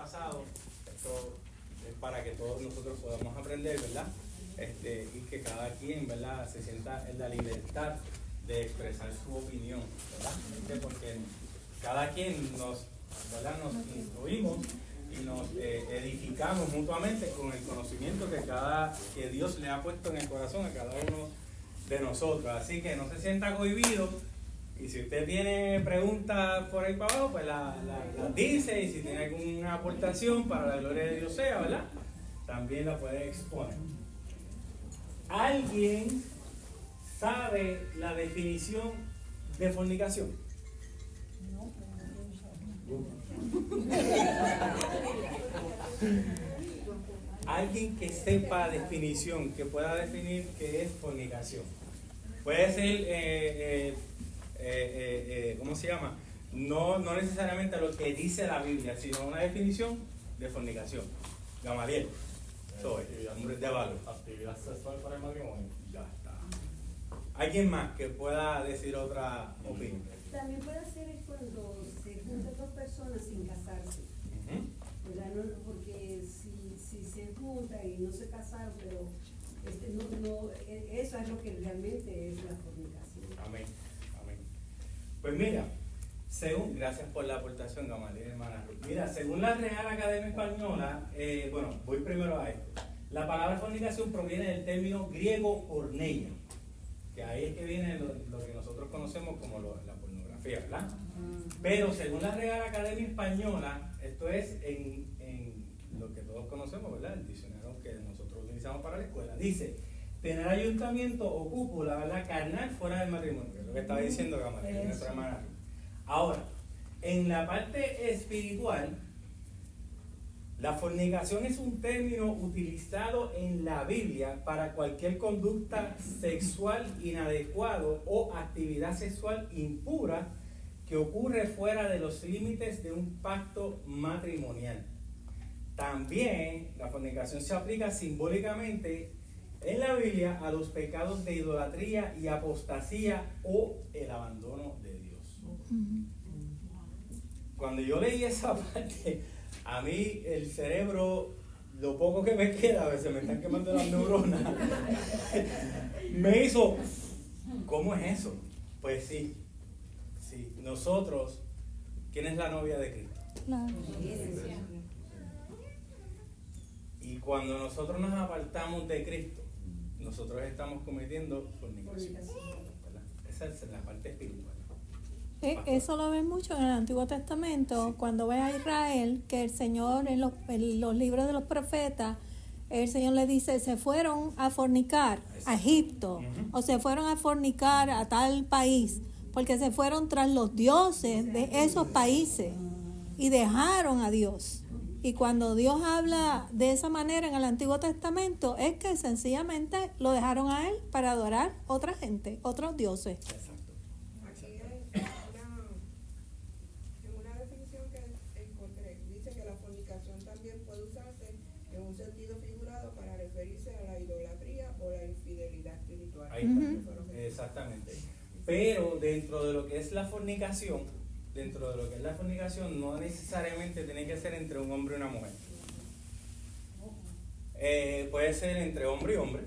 pasado. Esto es para que todos nosotros podamos aprender, ¿verdad? Y que cada quien, ¿verdad?, se sienta en la libertad de expresar su opinión, ¿verdad? Porque cada quien ¿verdad?, nos instruimos y nos edificamos mutuamente con el conocimiento que Dios le ha puesto en el corazón a cada uno de nosotros. Así que no se sienta cohibido, y si usted tiene preguntas por ahí para abajo, pues las dice, y si tiene alguna aportación para la gloria de Dios sea, ¿verdad?, también la puede exponer. ¿Alguien sabe la definición de fornicación? Alguien que sepa definición, que pueda definir qué es fornicación. Puede ser, ¿cómo se llama? No necesariamente lo que dice la Biblia, sino una definición de fornicación. Gamaliel, soy hombre de valor. Actividad sexual para el matrimonio. Ya está. ¿Alguien más que pueda decir otra opinión? También puede ser cuando se juntan dos personas sin casarse. ¿Verdad? No, porque si se juntan y no se casaron, pero eso es lo que realmente es la fornicación. Amén. Amén. Pues mira, gracias por la aportación, Gamaliel, hermana Ruth. Mira, según la Real Academia Española, voy primero a esto. La palabra fornicación proviene del término griego porneia, que ahí es que viene lo que nosotros conocemos como la pornografía, ¿verdad? Pero según la Real Academia Española, esto es en lo que todos conocemos, ¿verdad?, el diccionario que nosotros utilizamos para la escuela, dice: tener ayuntamiento o cúpula, ¿verdad?, carnal fuera del matrimonio, que es lo que estaba diciendo Gamaliel, nuestra hermana. Ahora, en la parte espiritual, la fornicación es un término utilizado en la Biblia para cualquier conducta sexual inadecuado o actividad sexual impura que ocurre fuera de los límites de un pacto matrimonial. También la fornicación se aplica simbólicamente en la Biblia a los pecados de idolatría y apostasía o el abandono de Dios. Cuando yo leí esa parte, a mí el cerebro, lo poco que me queda, a veces me están quemando las neuronas, me hizo, ¿cómo es eso? Pues sí, nosotros, ¿quién es la novia de Cristo? Claro. Y cuando nosotros nos apartamos de Cristo, nosotros estamos cometiendo fornicación. Esa es la parte espiritual. Eso lo ven mucho en el Antiguo Testamento, cuando ve a Israel, que el Señor en los libros de los profetas, el Señor le dice: se fueron a fornicar a Egipto, o se fueron a fornicar a tal país, porque se fueron tras los dioses de esos países y dejaron a Dios. Y cuando Dios habla de esa manera en el Antiguo Testamento, es que sencillamente lo dejaron a Él para adorar otra gente, otros dioses. Exacto. Aquí en una definición que encontré, dice que la fornicación también puede usarse en un sentido figurado para referirse a la idolatría o la infidelidad espiritual. Ahí está. Exactamente. Pero dentro de lo que es la fornicación, no necesariamente tiene que ser entre un hombre y una mujer. Puede ser entre hombre y hombre,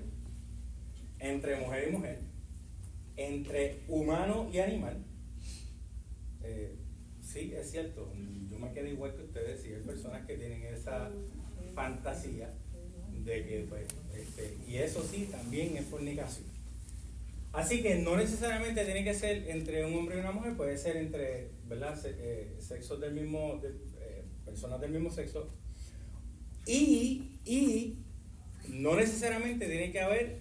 entre mujer y mujer, entre humano y animal. Sí, es cierto, yo me quedo igual que ustedes, si hay personas que tienen esa fantasía de que, pues, y eso sí, también es fornicación. Así que no necesariamente tiene que ser entre un hombre y una mujer, puede ser entre, ¿verdad?, sexos del mismo, personas del mismo sexo, y no necesariamente tiene que haber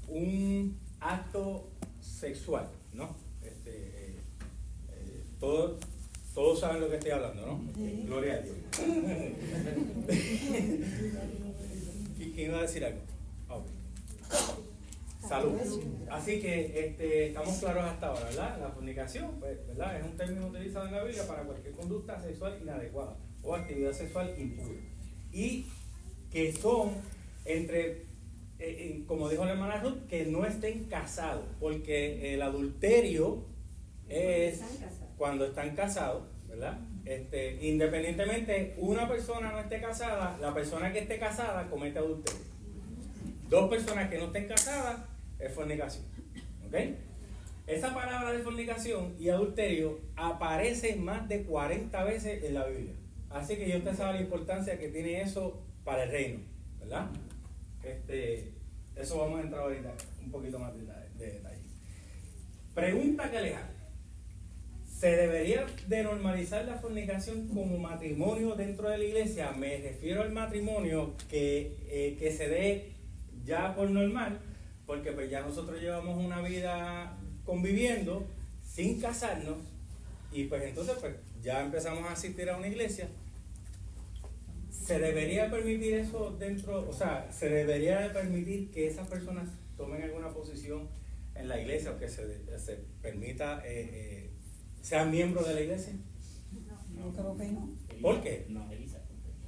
un acto sexual, ¿no? Todos saben lo que estoy hablando, ¿no? Sí. Gloria a Dios. ¿Quién iba a decir algo? Okay. Salud. Así que estamos claros hasta ahora, ¿verdad? La fornicación, pues, ¿verdad?, es un término utilizado en la Biblia para cualquier conducta sexual inadecuada o actividad sexual impura. Y que son entre, como dijo la hermana Ruth, que no estén casados, porque el adulterio es cuando están casados, ¿verdad? Independientemente una persona no esté casada, la persona que esté casada comete adulterio. 2 personas que no estén casadas es fornicación. ¿Ok? Esa palabra de fornicación y adulterio aparece más de 40 veces en la Biblia. Así que ya usted sabe la importancia que tiene eso para el reino, ¿verdad? Eso vamos a entrar ahorita un poquito más de detalle. Pregunta que le hago. ¿Se debería de normalizar la fornicación como matrimonio dentro de la iglesia? Me refiero al matrimonio que se dé ya por normal, porque pues ya nosotros llevamos una vida conviviendo sin casarnos y pues entonces pues ya empezamos a asistir a una iglesia. ¿Se debería permitir eso dentro? O sea, ¿se debería de permitir que esas personas tomen alguna posición en la iglesia o que se permita sean miembros de la iglesia? Yo creo que no. ¿Por qué? No, Elisa.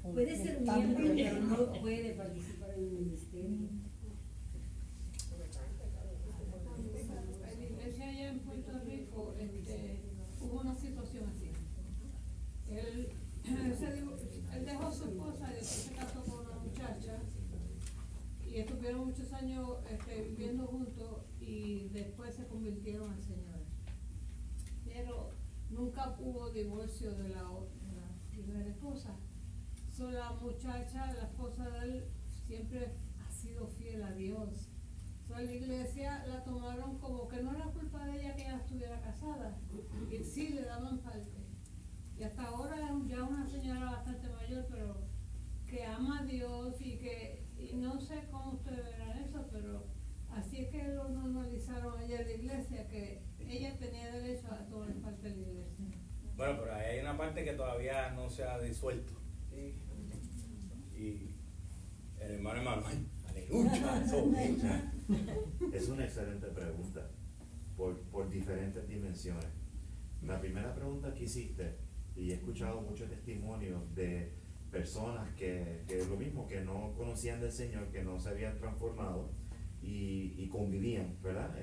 Puede ser miembro, pero no puede participar en el ministerio. En la iglesia allá en Puerto Rico hubo una situación así. Él dejó a su esposa y después se casó con una muchacha y estuvieron muchos años viviendo juntos y después se convirtieron al Señor. Pero nunca hubo divorcio de la primera esposa. La muchacha, la esposa de él, siempre ha sido fiel a Dios. La iglesia la tomaron como que no era culpa de ella que ella estuviera casada, y sí le daban parte. Y hasta ahora es ya una señora bastante mayor, pero que ama a Dios y no sé cómo ustedes verán eso, pero así es que lo normalizaron allá en la iglesia, que ella tenía derecho a tomar parte de la iglesia. Bueno, pero ahí hay una parte que todavía no se ha disuelto. Y el hermano Emanuel, aleluya, sobecha. Es una excelente pregunta por diferentes dimensiones. La primera pregunta que hiciste, y he escuchado muchos testimonios de personas que lo mismo, que no conocían del Señor, que no se habían transformado y convivían, ¿verdad?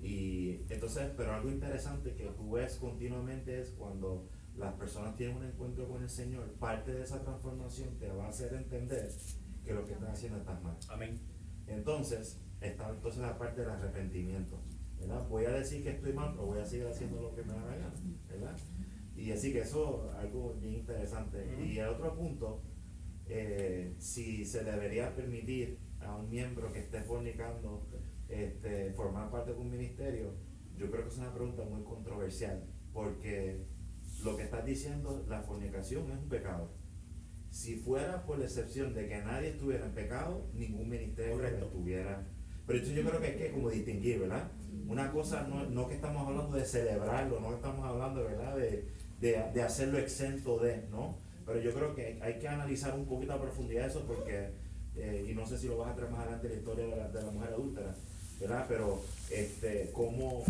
Y entonces, pero algo interesante que tú ves continuamente es cuando las personas tienen un encuentro con el Señor, parte de esa transformación te va a hacer entender que lo que estás haciendo está mal. Amén. Entonces, está entonces la parte del arrepentimiento, ¿verdad? Voy a decir que estoy mal, pero voy a seguir haciendo lo que me da la gana, ¿verdad? Y así que eso es algo bien interesante. Y el otro punto, si se debería permitir a un miembro que esté fornicando formar parte de un ministerio, yo creo que es una pregunta muy controversial, porque lo que estás diciendo, la fornicación es un pecado. Si fuera por la excepción de que nadie estuviera en pecado, ningún ministerio estuviera. Pero entonces yo creo que hay que como distinguir, ¿verdad? Una cosa, no que estamos hablando de celebrarlo, no que estamos hablando, ¿verdad? De hacerlo exento de, ¿no? Pero yo creo que hay que analizar un poquito a profundidad eso porque, y no sé si lo vas a traer más adelante la historia de la mujer adúltera, ¿verdad? Pero como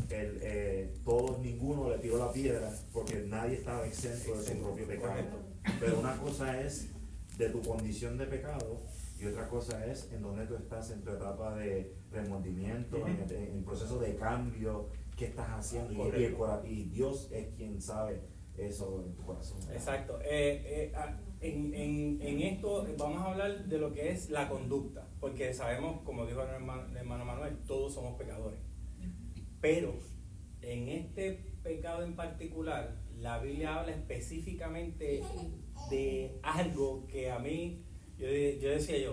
todos, ninguno le tiró la piedra porque nadie estaba exento de su propio pecado. Pero una cosa es de tu condición de pecado y otra cosa es en donde tú estás en tu etapa de remordimiento, en proceso de cambio, qué estás haciendo y Dios es quien sabe eso en tu corazón. Exacto. En esto vamos a hablar de lo que es la conducta, porque sabemos, como dijo el hermano Manuel, todos somos pecadores. Pero en este pecado en particular, la Biblia habla específicamente de algo que a mí, yo decía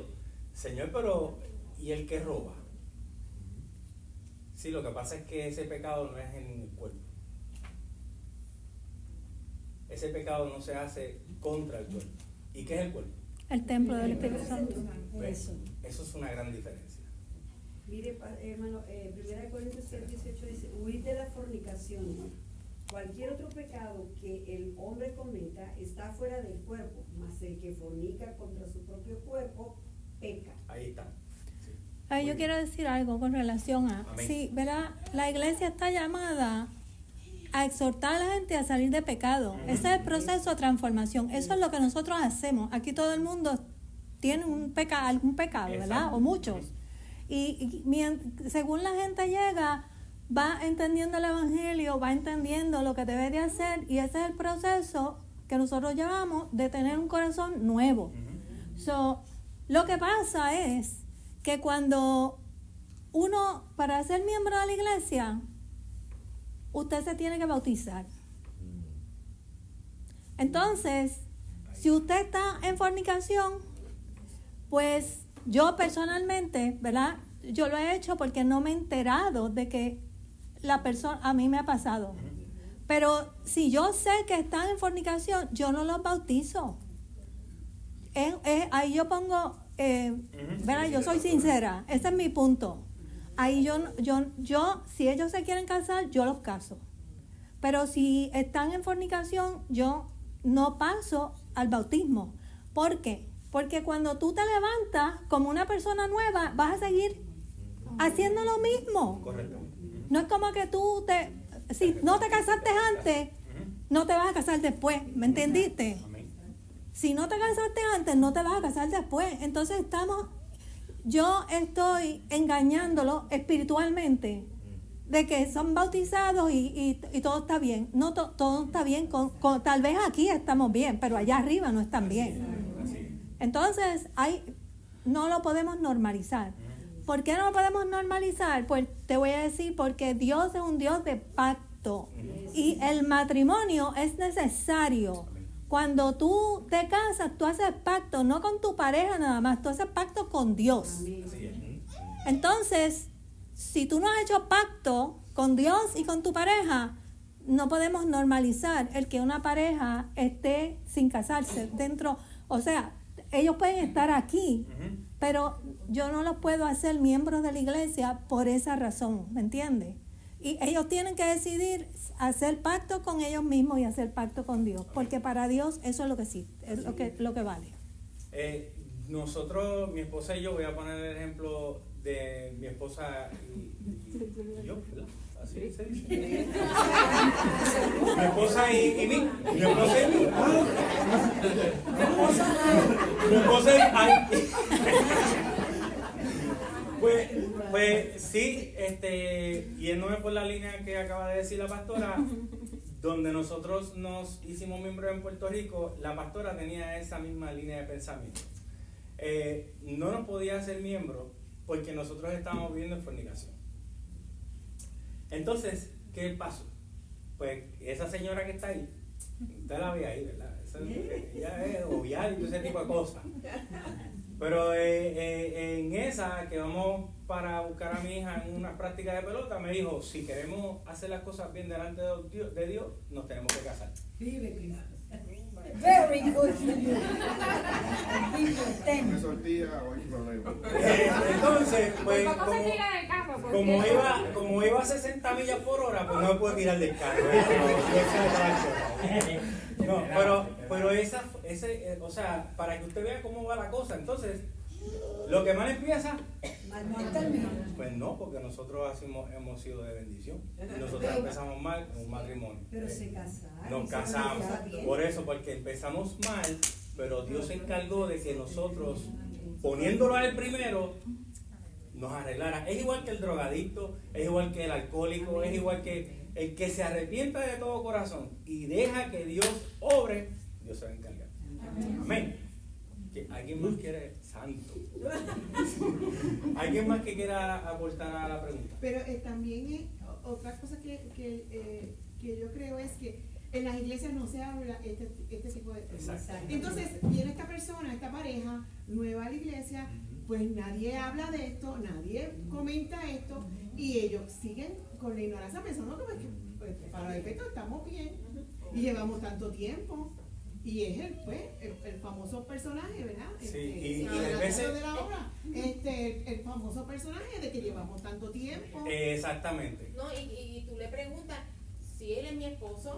Señor, pero ¿y el que roba? Sí, lo que pasa es que ese pecado no es en el cuerpo. Ese pecado no se hace contra el cuerpo. ¿Y qué es el cuerpo? El templo del Espíritu Santo. Eso es una gran diferencia. Mire, hermano, 1 Corintios 6:18 dice, huid de la fornicación. Cualquier otro pecado que el hombre cometa está fuera del cuerpo, mas el que fornica contra su propio cuerpo, peca. Ahí está. Ay, yo quiero decir algo con relación a... Amén. Sí, ¿verdad? La iglesia está llamada a exhortar a la gente a salir de pecado. Ese es el proceso de transformación. Eso es lo que nosotros hacemos. Aquí todo el mundo tiene algún pecado, ¿verdad? Exacto. O muchos. Según la gente llega, va entendiendo el evangelio, va entendiendo lo que debe de hacer, y ese es el proceso que nosotros llamamos de tener un corazón nuevo. So, lo que pasa es que cuando uno, para ser miembro de la iglesia, usted se tiene que bautizar. Entonces, si usted está en fornicación, pues yo personalmente, ¿verdad? Yo lo he hecho porque no me he enterado de que la persona, a mí me ha pasado. Pero si yo sé que están en fornicación, yo no los bautizo. Ahí yo pongo, ¿verdad? Yo soy sincera, ese es mi punto. Ahí yo, si ellos se quieren casar, yo los caso. Pero si están en fornicación, yo no paso al bautismo. ¿Por qué? Porque cuando tú te levantas como una persona nueva, vas a seguir haciendo lo mismo. Correcto. No es como que si no te casaste antes, no te vas a casar después, ¿me entendiste? Amén. Si no te casaste antes, no te vas a casar después. Entonces yo estoy engañándolo espiritualmente de que son bautizados y todo está bien. No, todo está bien, tal vez aquí estamos bien, pero allá arriba no están bien. Entonces, no lo podemos normalizar. ¿Por qué no lo podemos normalizar? Pues te voy a decir, porque Dios es un Dios de pacto y el matrimonio es necesario. Cuando tú te casas, tú haces pacto, no con tu pareja nada más, tú haces pacto con Dios. Entonces, si tú no has hecho pacto con Dios y con tu pareja, no podemos normalizar el que una pareja esté sin casarse dentro, o sea, ellos pueden estar aquí, pero yo no los puedo hacer miembros de la iglesia por esa razón, ¿me entiendes? Y ellos tienen que decidir hacer pacto con ellos mismos y hacer pacto con Dios, porque para Dios eso es lo que sí, es lo que vale. Nosotros, mi esposa y yo, voy a poner el ejemplo de mi esposa y yo, ¿verdad? Así se dice. Mi esposa y mí. Mi esposa y mí. Mi esposa y Pues sí, yéndome por la línea que acaba de decir la pastora, donde nosotros nos hicimos miembros en Puerto Rico, la pastora tenía esa misma línea de pensamiento. No nos podía hacer miembro porque nosotros estábamos viviendo en fornicación. Entonces, ¿qué pasó? Pues esa señora que está ahí, usted la ve ahí, ¿verdad? Ella es obviar y ese tipo de cosas. Pero en esa que vamos para buscar a mi hija en una práctica de pelota, me dijo, si queremos hacer las cosas bien delante de Dios, nos tenemos que casar. Very good. Una sortilla o hay problema. Entonces, pues, como iba a 60 millas por hora, pues no me puedo tirar del carro. No, pero o sea, para que usted vea cómo va la cosa, entonces, lo que mal empieza, pues no, porque nosotros hemos sido de bendición. Nosotros empezamos mal en un matrimonio. Pero se casaron. Nos casamos. Por eso, porque empezamos mal, pero Dios se encargó de que nosotros, poniéndolo a él primero, nos arreglara. Es igual que el drogadicto, es igual que el alcohólico, es igual que el que se arrepienta de todo corazón y deja que Dios obre, Dios se va a encargar. Amén. ¿Alguien más quiere? Santo. ¿Alguien más que quiera aportar a la pregunta? Pero también otra cosa que yo creo es que en las iglesias no se habla este tipo de cosas. Entonces viene esta persona, esta pareja nueva a la iglesia, pues nadie habla de esto, nadie comenta esto y ellos siguen con la ignorancia pensando que pues, para efecto estamos bien y llevamos tanto tiempo. Y es el famoso personaje, ¿verdad? Sí, y a veces de la obra, el famoso personaje de que llevamos tanto tiempo. Exactamente. No, y tú le preguntas si él es mi esposo.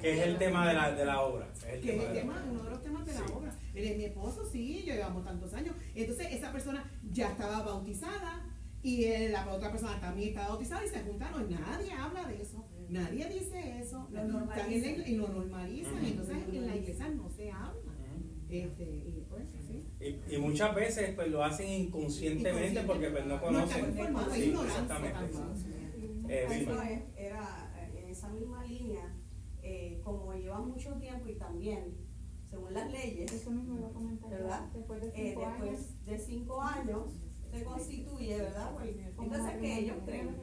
Que es el tema de la obra. Que es uno de los temas de la obra. Él es mi esposo, sí, yo llevamos tantos años. Entonces esa persona ya estaba bautizada y la otra persona también estaba bautizada y se juntaron. Nadie habla de eso. Nadie dice eso, lo normalizan. Y lo normalizan, entonces en la iglesia no se habla. Y muchas veces pues lo hacen inconscientemente porque pues no conocen. Sí, exactamente. Era en esa misma línea, como llevan mucho tiempo y también, según las leyes, Eso mismo iba a comentar. ¿verdad? Después de 5 años. Después de 5 años se constituye, ¿verdad? Pues, entonces que ellos creen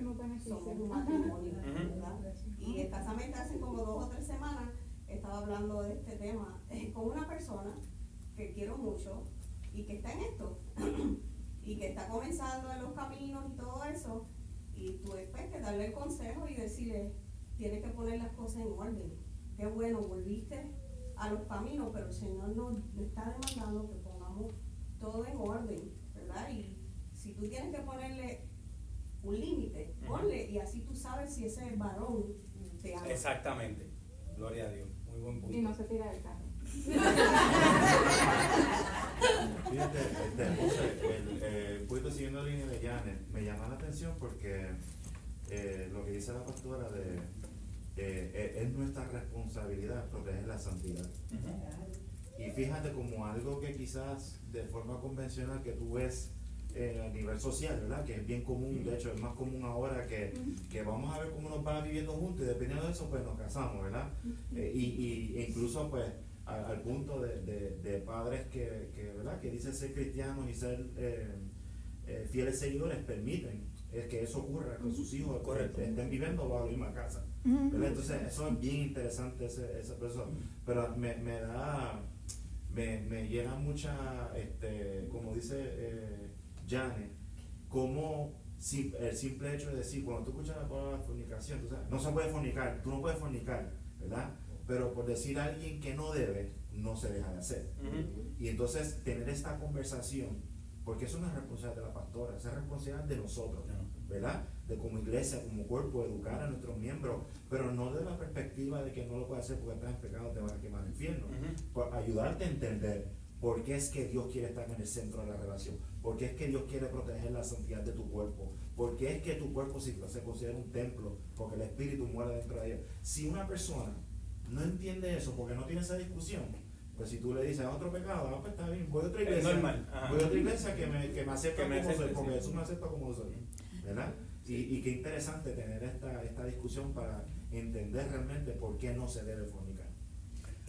somos un matrimonio, ¿verdad? Y escasamente hace como 2 o 3 semanas estaba hablando de este tema con una persona que quiero mucho y que está en esto y que está comenzando en los caminos y todo eso, y tú después que darle el consejo y decirle, tienes que poner las cosas en orden. Qué bueno, volviste a los caminos, pero el Señor nos está demandando que pongamos todo en orden, ¿verdad? Y si tú tienes que ponerle un límite, ponle, y así tú sabes si ese varón te ama. Exactamente. Gloria a Dios. Muy buen punto. Y no se tira del carro. Fíjate, José, un poquito siguiendo la línea de Janet, me llama la atención porque lo que dice la pastora es nuestra responsabilidad proteger la santidad. Y fíjate, como algo que quizás de forma convencional que tú ves a nivel social, ¿verdad? Que es bien común, de hecho es más común ahora que vamos a ver cómo nos va viviendo juntos y dependiendo de eso pues nos casamos, ¿verdad? E incluso pues al punto de padres ¿verdad? Que dicen ser cristianos y ser fieles seguidores permiten que eso ocurra, que sus hijos estén viviendo bajo la misma casa, ¿verdad? Entonces eso es bien interesante ese proceso, pero me llena mucha, como dice Janet, como el simple hecho de decir, cuando tú escuchas la palabra fornicación, tú sabes, no se puede fornicar, tú no puedes fornicar, ¿verdad? Pero por decir a alguien que no debe, no se deja de hacer. Y entonces tener esta conversación, porque eso no es responsabilidad de la pastora, es responsabilidad de nosotros, ¿verdad? De como iglesia, como cuerpo, educar a nuestros miembros, pero no de la perspectiva de que no lo puedes hacer porque estás en pecado, te vas a quemar el infierno. Por ayudarte a entender por qué es que Dios quiere estar en el centro de la relación, por qué es que Dios quiere proteger la santidad de tu cuerpo, por qué es que tu cuerpo se considera un templo, porque el Espíritu muere dentro de ella. Si una persona no entiende eso porque no tiene esa discusión, pues si tú le dices otro pecado, pues está bien, voy a otra iglesia, que me acepta como soy, porque eso me acepta como soy, ¿verdad? Y qué interesante tener esta discusión para entender realmente por qué no se debe fornicar.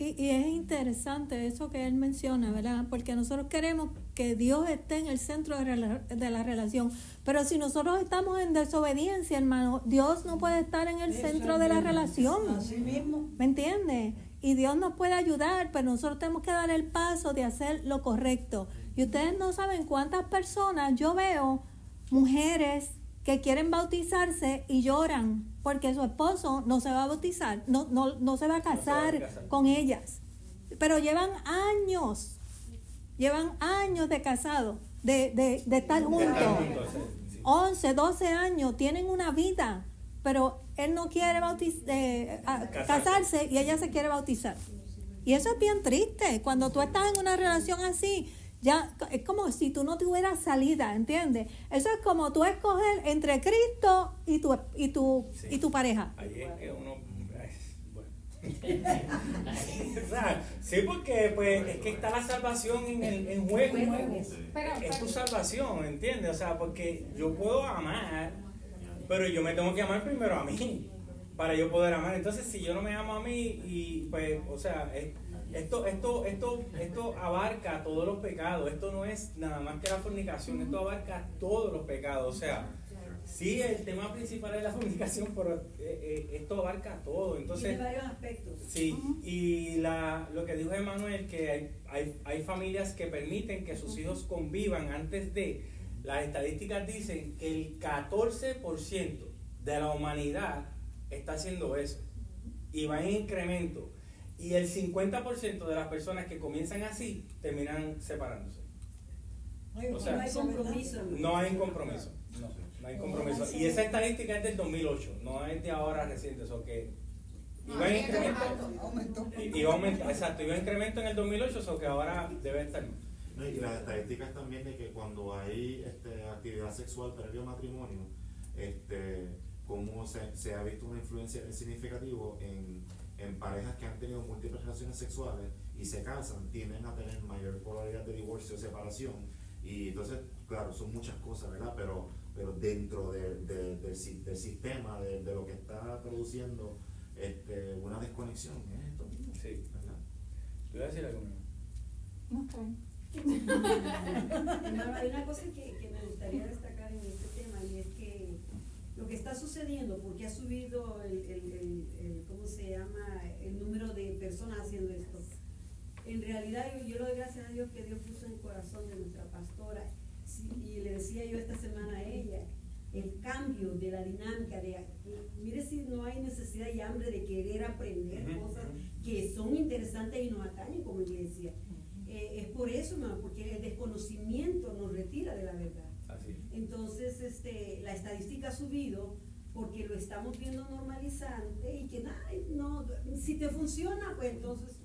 Y es interesante eso que él menciona, ¿verdad? Porque nosotros queremos que Dios esté en el centro de la relación. Pero si nosotros estamos en desobediencia, hermano, Dios no puede estar en el centro de la relación. Así mismo. ¿Me entiendes? Y Dios nos puede ayudar, pero nosotros tenemos que dar el paso de hacer lo correcto. Y ustedes no saben cuántas personas yo veo, mujeres que quieren bautizarse y lloran porque su esposo no se va a bautizar, no se va a casar con ellas. Pero llevan años de casado, de estar juntos. 11, 12 años, tienen una vida, pero él no quiere casarse y ella se quiere bautizar. Y eso es bien triste. Cuando tú estás en una relación así, ya es como si tú no tuvieras salida, ¿entiendes? Eso es como tú escoger entre Cristo y tu pareja. Ahí es que uno, bueno. O sea, sí, porque pues es que está la salvación en juego. Es tu salvación, ¿entiendes? O sea, porque yo puedo amar, pero yo me tengo que amar primero a mí para yo poder amar. Entonces, si yo no me amo a mí, y pues, o sea, esto abarca todos los pecados. Esto no es nada más que la fornicación, esto abarca todos los pecados. O sea, sí, el tema principal es la fornicación, pero esto abarca todo. Entonces, tiene varios aspectos. Sí, y lo que dijo Emanuel, que hay familias que permiten que sus hijos convivan antes de. Las estadísticas dicen que el 14% de la humanidad está haciendo eso y va en incremento. Y el 50% de las personas que comienzan así terminan separándose. O sea, no hay compromiso. No hay compromiso. No hay compromiso. Y esa estadística es del 2008, no es de ahora reciente. Eso que iba en incremento. Iba a aumentar, exacto. Iba en incremento en el 2008, eso que ahora debe estar. Y las estadísticas también de que cuando hay actividad sexual previo matrimonio, cómo se ha visto una influencia significativa en parejas que han tenido múltiples relaciones sexuales y se casan, tienden a tener mayor probabilidad de divorcio o separación. Y entonces, claro, son muchas cosas, ¿verdad? Pero dentro del sistema, de lo que está produciendo una desconexión, Sí. ¿verdad? ¿Tú ibas a decir algo mío? No sé. Hermano, hay una cosa que me gustaría destacar en este tema, y es que lo que está sucediendo, porque ha subido ¿cómo se llama?, el número de personas haciendo esto. En realidad yo le doy gracias a Dios que Dios puso en el corazón de nuestra pastora, sí, y le decía yo esta semana a ella, el cambio de la dinámica mire si no hay necesidad y hambre de querer aprender cosas que son interesantes y nos atañen como iglesia. Es por eso, hermano, porque el desconocimiento nos retira de la verdad. Así. Entonces, la estadística ha subido porque lo estamos viendo normalizante y que nada, no, si te funciona, pues entonces,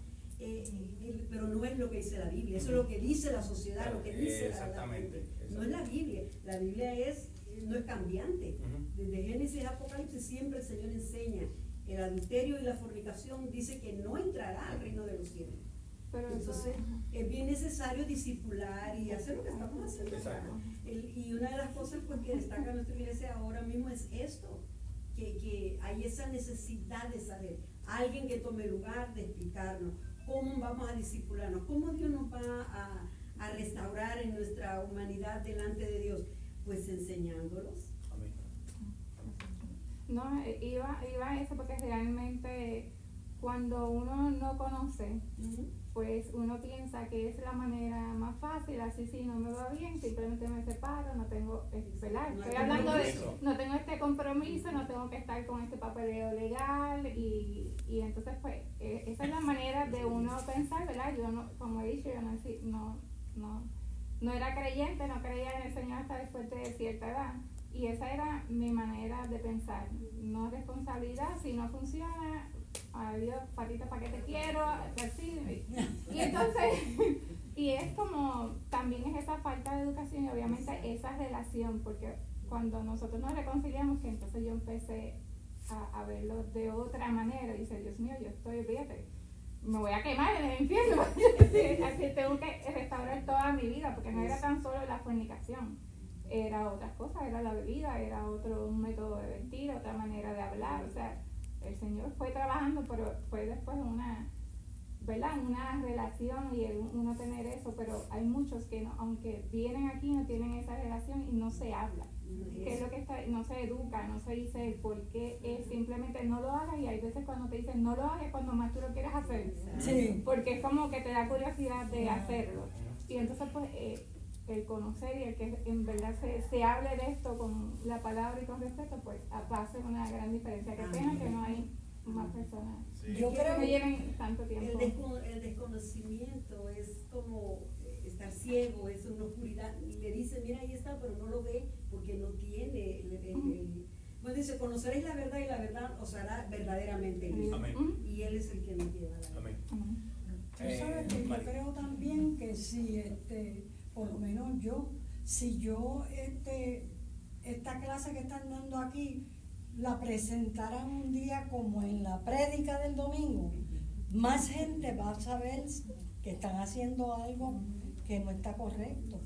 pero no es lo que dice la Biblia, eso es lo que dice la sociedad, lo que dice exactamente. No es la Biblia no es cambiante. Desde Génesis a Apocalipsis siempre el Señor enseña el adulterio y la fornicación, dice que no entrará al reino de los cielos. Pero entonces es bien necesario discipular y hacer lo que estamos haciendo. Exacto. Y una de las cosas pues, que destaca nuestra iglesia ahora mismo es esto, que hay esa necesidad de saber, alguien que tome lugar de explicarnos cómo vamos a discipularnos, cómo Dios nos va a restaurar en nuestra humanidad delante de Dios, pues enseñándolos. Amén. No, iba a eso porque realmente cuando uno no conoce, pues uno piensa que es la manera más fácil, así si no me va bien, simplemente me separo, no tengo, ¿verdad? Estoy hablando de eso, no tengo este compromiso, no tengo que estar con este papeleo legal y entonces pues esa es la manera de uno pensar, ¿verdad? Yo no, como he dicho, yo no era creyente, no creía en el Señor hasta después de cierta edad. Y esa era mi manera de pensar, no responsabilidad, si no funciona, adiós, patita, ¿para qué te quiero? Así. Y entonces, y es como, también es esa falta de educación y obviamente esa relación, porque cuando nosotros nos reconciliamos, que entonces yo empecé a verlo de otra manera, y dice, Dios mío, yo estoy, fíjate, me voy a quemar en el infierno, así tengo que restaurar toda mi vida, porque no era tan solo la fornicación. Era otras cosas, era la bebida, era otro método de vestir, otra manera de hablar, o sea, el Señor fue trabajando, pero fue después una relación y uno tener eso, pero hay muchos que no, aunque vienen aquí no tienen esa relación y no se habla, que es lo que está, no se educa, no se dice el por qué, es simplemente no lo hagas, y hay veces cuando te dicen no lo hagas cuando más tú lo quieres hacer, porque es como que te da curiosidad de hacerlo, y entonces pues el conocer y el que en verdad se hable de esto con la palabra y con respeto, pues hace una gran diferencia. Qué pena que no hay más personas Yo creo que lleven tanto tiempo. El desconocimiento es como estar ciego, es una oscuridad. Y le dice, mira, ahí está, pero no lo ve porque no tiene bueno, dice, conoceréis la verdad y la verdad os hará verdaderamente libre. Y Él es el que nos lleva a la verdad. Tú sabes que yo creo también que si por lo menos si yo esta clase que están dando aquí la presentaran un día como en la prédica del domingo, más gente va a saber que están haciendo algo que no está correcto.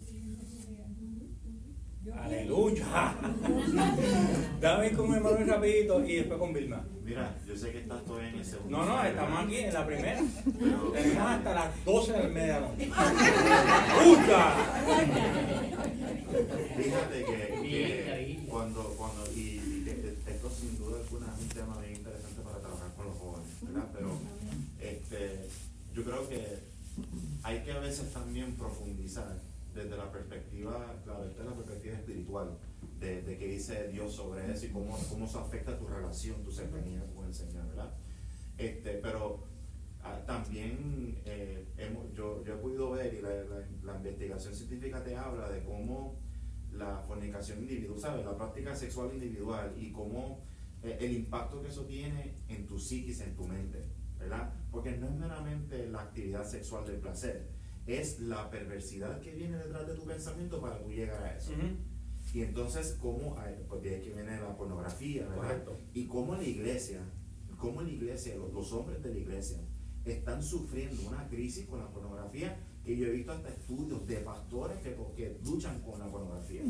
¡Aleluya! Dame con Emanuel rapidito y después con Vilma. Mira, yo sé que estás todavía en el segundo. No, estamos aquí en la primera. Tenemos hasta las 12 del medianoche. Fíjate que cuando esto sin duda alguna es un tema bien interesante para trabajar con los jóvenes, ¿verdad? Pero yo creo que hay que a veces también profundizar desde la perspectiva, claro, esta es la perspectiva espiritual de qué dice Dios sobre eso y cómo eso afecta tu relación, tu cercanía con el Señor, ¿verdad? Pero también yo he podido ver, y la investigación científica te habla de cómo la fornicación individual, ¿sabes? La práctica sexual individual y cómo el impacto que eso tiene en tu psiquis, en tu mente, ¿verdad? Porque no es meramente la actividad sexual del placer, es la perversidad que viene detrás de tu pensamiento para tú llegar a eso. Y entonces, pues de aquí viene la pornografía, ¿verdad? Correcto. Y cómo la iglesia, los hombres de la iglesia, están sufriendo una crisis con la pornografía, que yo he visto hasta estudios de pastores que luchan con la pornografía.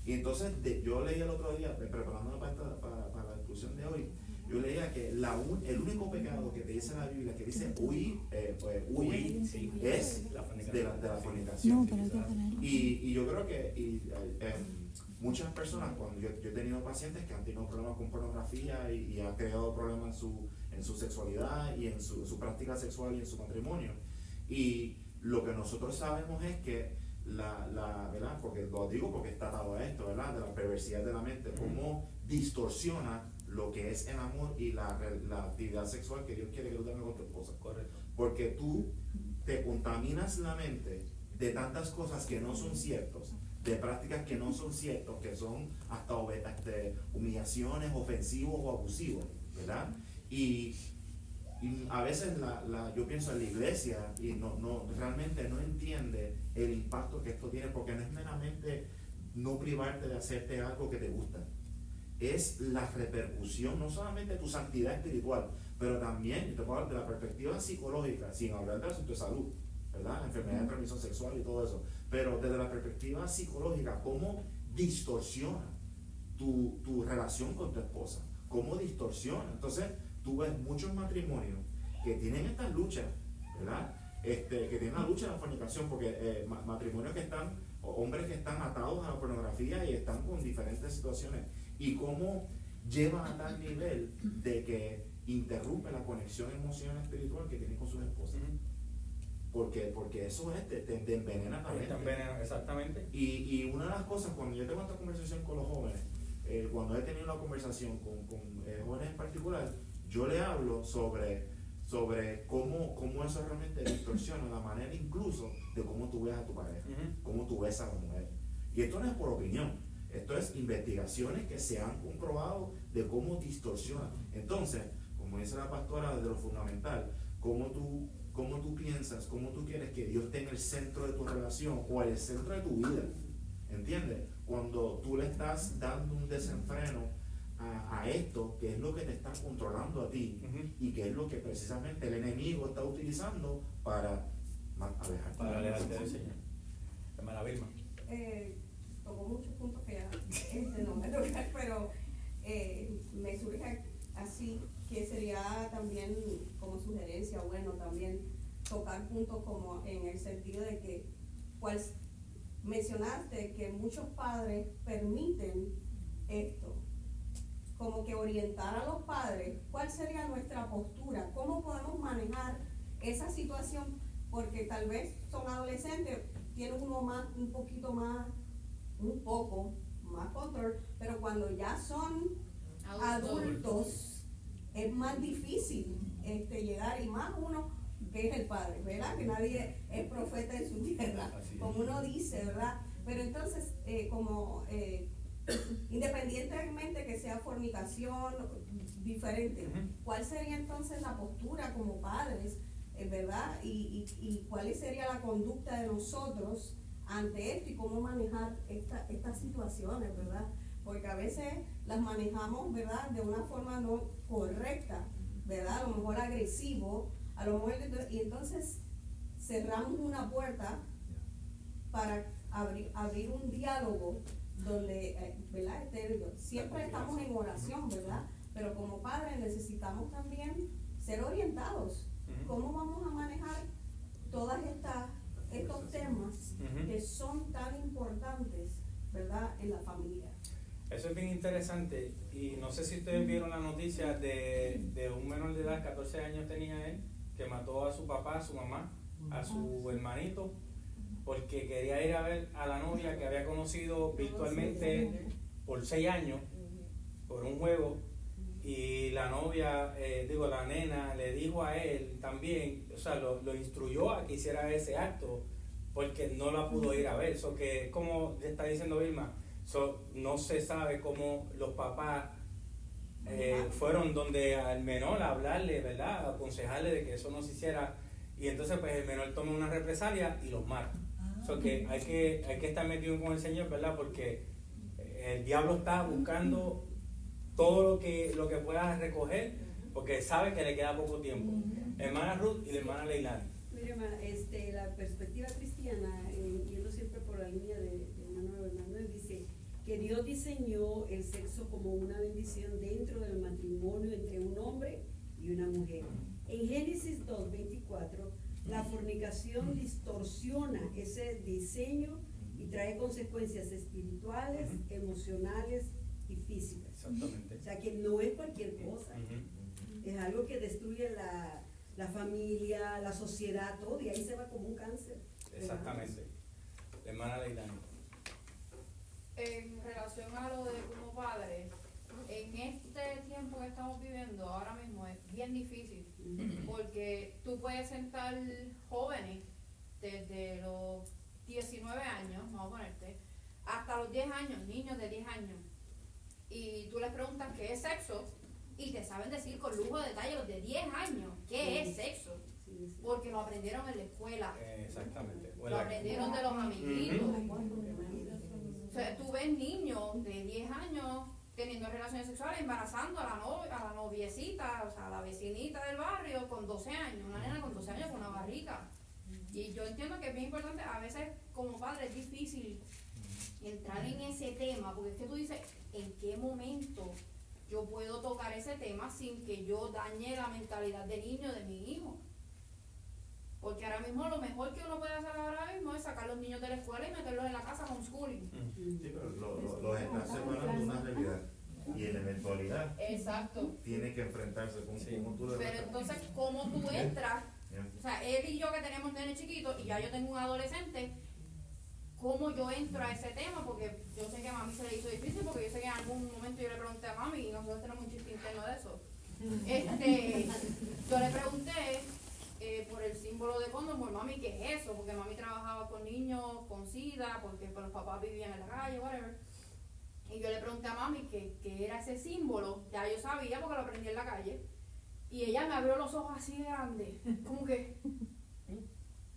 Y entonces, yo leí el otro día, preparándome para la discusión de hoy, yo leía que el único pecado que te dice la Biblia, que dice huir, Sí, es la de la fornicación. No, pero hay que ponerlo. Y yo creo que muchas personas, cuando yo he tenido pacientes que han tenido problemas con pornografía y han creado problemas en su sexualidad y en su práctica sexual y en su matrimonio. Y lo que nosotros sabemos es que ¿verdad? Porque lo digo porque está atado a esto, ¿verdad? De la perversidad de la mente, cómo distorsiona lo que es el amor y la actividad sexual que Dios quiere que tú tengas con tu esposa. Correcto. Porque tú te contaminas la mente de tantas cosas que no son ciertas, de prácticas que no son ciertas, que son hasta humillaciones, ofensivos o abusivos, ¿verdad? Y a veces yo pienso en la iglesia y realmente no entiende el impacto que esto tiene, porque no es meramente no privarte de hacerte algo que te gusta, es la repercusión, no solamente de tu santidad espiritual, pero también, te puedo hablar de la perspectiva psicológica, sin hablar del asunto de salud, ¿verdad? Enfermedad de transmisión sexual y todo eso, pero desde la perspectiva psicológica, cómo distorsiona tu relación con tu esposa, cómo distorsiona. Entonces, tú ves muchos matrimonios que tienen estas luchas, ¿verdad? Que tienen la lucha de la fornicación, porque matrimonios que están, o hombres que están atados a la pornografía y están con diferentes situaciones, y cómo llevan a tal nivel de que interrumpe la conexión emocional espiritual que tienen con sus esposas. Porque eso te envenena también. Te envenena, exactamente. Y una de las cosas, cuando yo tengo esta conversación con los jóvenes, cuando he tenido la conversación con jóvenes en particular, yo le hablo sobre cómo eso realmente distorsiona la manera incluso de cómo tú ves a tu pareja, cómo tú ves a la mujer. Y esto no es por opinión, esto es investigaciones que se han comprobado de cómo distorsiona. Entonces, como dice la pastora, desde lo fundamental, cómo tú piensas, cómo tú quieres que Dios esté en el centro de tu relación o en el centro de tu vida. ¿Entiendes? Cuando tú le estás dando un desenfreno a esto, que es lo que te está controlando a ti, y que es lo que precisamente el enemigo está utilizando para alejarte del Señor. Hermana Vilma. Tocó muchos puntos que ya no me tocan, pero me surge así que sería también como sugerencia, bueno, también tocar puntos como en el sentido de que, pues, mencionaste que muchos padres permiten esto, como que orientar a los padres, ¿cuál sería nuestra postura? ¿Cómo podemos manejar esa situación? Porque tal vez son adolescentes, tienen un poco más control, pero cuando ya son adultos es más difícil llegar, y más uno que es el padre, ¿verdad? Que nadie es profeta en su tierra, como uno dice, ¿verdad? Pero entonces, independientemente que sea fornicación diferente, ¿cuál sería entonces la postura como padres, verdad? Y cuál sería la conducta de nosotros ante esto y cómo manejar estas situaciones, ¿verdad? Porque a veces las manejamos, ¿verdad?, de una forma no correcta, ¿verdad? A lo mejor agresivo, a lo mejor, y entonces cerramos una puerta para abrir un diálogo donde, ¿verdad? Siempre estamos en oración, ¿verdad? Pero como padres necesitamos también ser orientados. ¿Cómo vamos a manejar todos estos temas que son tan importantes, ¿verdad?, en la familia? Eso es bien interesante, y no sé si ustedes vieron la noticia de un menor de edad, 14 años tenía él, que mató a su papá, a su mamá, a su hermanito, porque quería ir a ver a la novia que había conocido virtualmente por 6 años, por un juego, y la novia, la nena, le dijo a él también, o sea, lo instruyó a que hiciera ese acto, porque no la pudo ir a ver. Eso que, como está diciendo Vilma, no se sabe cómo los papás fueron donde al menor a hablarle, ¿verdad?, a aconsejarle de que eso no se hiciera, y entonces pues el menor toma una represalia y los mata. Que hay que estar metido con el Señor, ¿verdad?, porque el diablo está buscando todo lo que pueda recoger, porque sabe que le queda poco tiempo. Hermana Ruth y la hermana Leilani. Mire, hermana, la perspectiva cristiana, yendo siempre por la línea de hermano Hernández, dice que Dios diseñó el sexo como una bendición dentro del matrimonio entre un hombre y una mujer. En Génesis 2:24, la fornicación distorsiona ese diseño y trae consecuencias espirituales, emocionales y físicas. Exactamente. O sea que no es cualquier cosa. Es algo que destruye la familia, la sociedad, todo, y ahí se va como un cáncer. Exactamente. Hermana Leilani. En relación a lo de como padre, en este tiempo que estamos viviendo ahora mismo es bien difícil, porque tú puedes sentar jóvenes desde los 19 años, vamos a ponerte, hasta los 10 años, niños de 10 años, y tú les preguntas qué es sexo, y te saben decir con lujo de detalle los de 10 años qué es sexo, porque lo aprendieron en la escuela. Exactamente. Lo aprendieron de los amiguitos. O sea, tú ves niños de 10 años teniendo relaciones sexuales, embarazando a la noviecita, o sea, a la vecinita del barrio con 12 años, una nena con 12 años con una barriga. Y yo entiendo que es bien importante, a veces como padre es difícil entrar en ese tema, porque es que tú dices, ¿en qué momento yo puedo tocar ese tema sin que yo dañe la mentalidad del niño, de mi hijo? Porque ahora mismo lo mejor que uno puede hacer ahora mismo es sacar a los niños de la escuela y meterlos en la casa homeschooling. Sí, pero los está separando de una realidad. Y en la eventualidad Exacto. tiene que enfrentarse con como tú Pero entonces, ¿cómo tú entras? O sea, él y yo que tenemos nenes chiquitos y ya yo tengo un adolescente, ¿cómo yo entro a ese tema? Porque yo sé que a mami se le hizo difícil, porque yo sé que en algún momento yo le pregunté a mami y nosotros tenemos un chiste interno de eso. Yo le pregunté por el símbolo de condón, por mami, ¿qué es eso? Porque mami trabajaba con niños con SIDA, porque pues, los papás vivían en la calle, whatever. Y yo le pregunté a mami qué era ese símbolo, ya yo sabía porque lo aprendí en la calle. Y ella me abrió los ojos así de grandes, como que,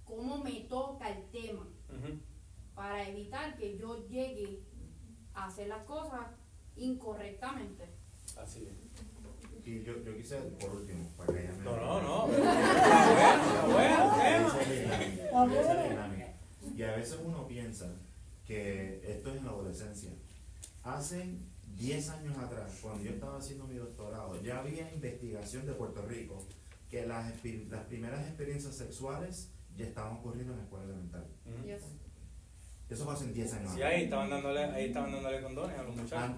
¿cómo me toca el tema? Para evitar que yo llegue a hacer las cosas incorrectamente. Así es. Y yo quise, por último, para que ella me... No. Y a veces uno piensa que esto es en la adolescencia. Hace 10 años atrás, cuando yo estaba haciendo mi doctorado, ya había investigación de Puerto Rico que las primeras experiencias sexuales ya estaban ocurriendo en la escuela elemental. Eso fue hace 10 años. Sí, ahí estaban dándole condones a los muchachos.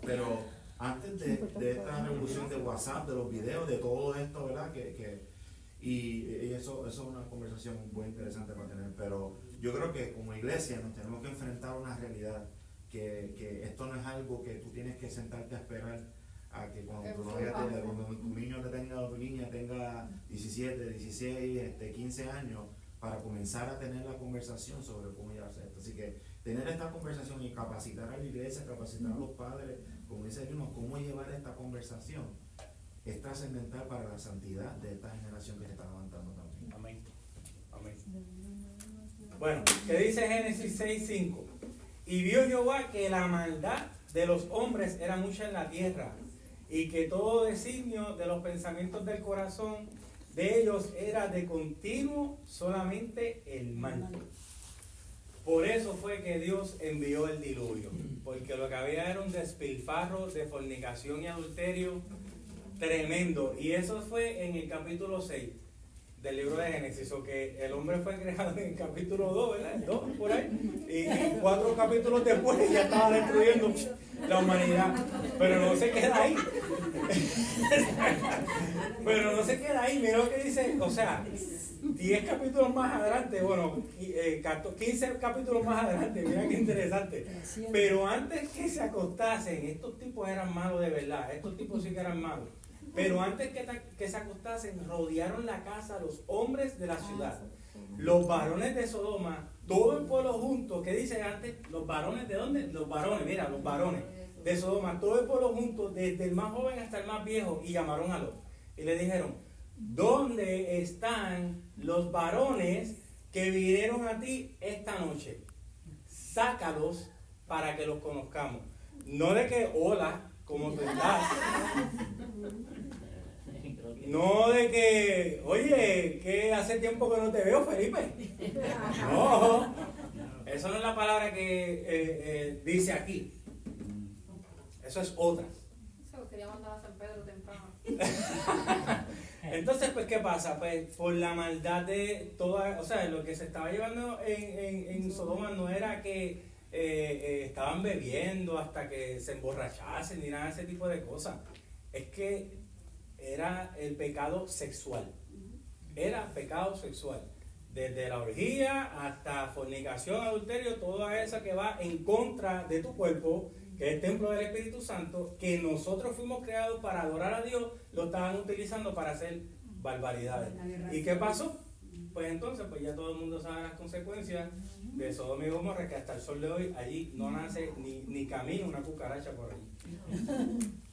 Pero antes de esta revolución de WhatsApp, de los videos, de todo esto, ¿verdad? Y eso es una conversación muy interesante para tener. Pero yo creo que como iglesia nos tenemos que enfrentar a una realidad que esto no es algo que tú tienes que sentarte a esperar a que cuando tu niño tenga o tu niña tenga 17, 16, 15 años, para comenzar a tener la conversación sobre cómo llevarse esto. Así que tener esta conversación y capacitar a la iglesia, capacitar a los padres, como dice el mismo, cómo llevar esta conversación es trascendental para la santidad de esta generación que se está levantando también. Amén. Bueno, ¿qué dice Génesis 6:5? Y vio Jehová que la maldad de los hombres era mucha en la tierra, y que todo designio de los pensamientos del corazón de ellos era de continuo solamente el mal. Por eso fue que Dios envió el diluvio, porque lo que había era un despilfarro de fornicación y adulterio tremendo. Y eso fue en el capítulo 6 del libro de Génesis, o que el hombre fue creado en el capítulo 2, ¿verdad? El 2, por ahí. Y 4 capítulos después ya estaba destruyendo la humanidad. Pero no se queda ahí. Pero no se queda ahí. Mira lo que dice, o sea, 10 capítulos más adelante, 15 capítulos más adelante, mira qué interesante. Pero antes que se acostasen, estos tipos eran malos de verdad, estos tipos sí que eran malos. Pero antes que se acostasen, rodearon la casa los hombres de la ciudad, los varones de Sodoma, todo el pueblo junto. ¿Qué dice antes? ¿Los varones de dónde? Los varones de Sodoma, todo el pueblo junto, desde el más joven hasta el más viejo, y llamaron a Lot. Y le dijeron, ¿dónde están los varones que vinieron a ti esta noche? Sácalos para que los conozcamos. No de que, hola, ¿cómo tú estás? No de que, oye, que hace tiempo que no te veo, Felipe. No, Esa no es la palabra que dice aquí. Eso es otra. Se lo quería mandar a San Pedro temprano. Entonces, pues, ¿qué pasa? Pues, por la maldad de toda, o sea, lo que se estaba llevando en Sodoma no era que estaban bebiendo hasta que se emborrachasen ni nada de ese tipo de cosas. Es que era el pecado sexual. Era pecado sexual. Desde la orgía hasta fornicación, adulterio, toda esa que va en contra de tu cuerpo, que es el templo del Espíritu Santo, que nosotros fuimos creados para adorar a Dios, lo estaban utilizando para hacer barbaridades. ¿Y qué pasó? Pues entonces, pues ya todo el mundo sabe las consecuencias de Sodoma y Gomorra, que hasta el sol de hoy allí no nace ni camina una cucaracha por allí.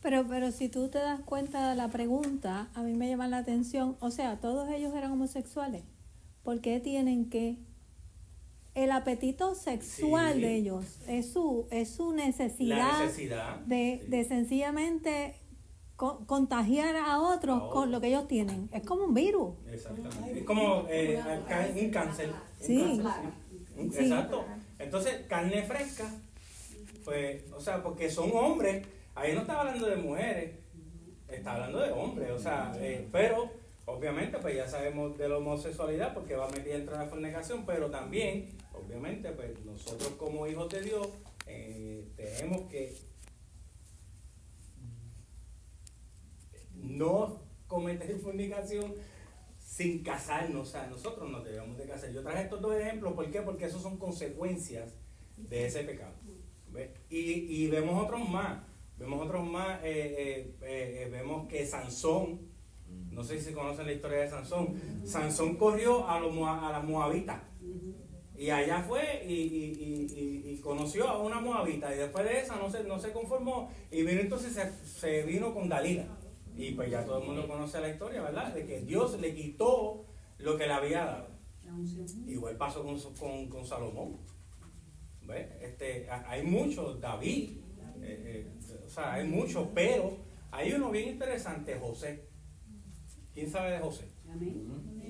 Pero si tú te das cuenta de la pregunta, a mí me llama la atención, o sea, todos ellos eran homosexuales. ¿Por qué tienen que? El apetito sexual Sí. de ellos es su necesidad, La necesidad de sencillamente contagiar a otros con lo que ellos tienen. Es como un virus. Exactamente. Es como un cáncer. Sí. Un cáncer, sí. Sí. Exacto. Entonces, carne fresca, pues, o sea, porque son hombres. Ahí no está hablando de mujeres, está hablando de hombres. O sea, pero obviamente, pues ya sabemos de la homosexualidad porque va metida dentro de la fornicación, pero también, obviamente, pues nosotros como hijos de Dios tenemos que no cometer fornicación sin casarnos. O sea, nosotros nos debemos de casar. Yo traje estos dos ejemplos, ¿por qué? Porque esos son consecuencias de ese pecado. ¿Ves? Y vemos otros más. Vemos que Sansón, no sé si conocen la historia de Sansón. Sansón corrió a la moabita. Y allá fue y conoció a una moabita. Y después de esa no se conformó. Y vino entonces se vino con Dalila. Y pues ya todo el mundo conoce la historia, ¿verdad? De que Dios le quitó lo que le había dado. Igual pasó con Salomón. ¿Ves? Hay muchos, David. O sea, hay muchos, pero hay uno bien interesante, José. ¿Quién sabe de José?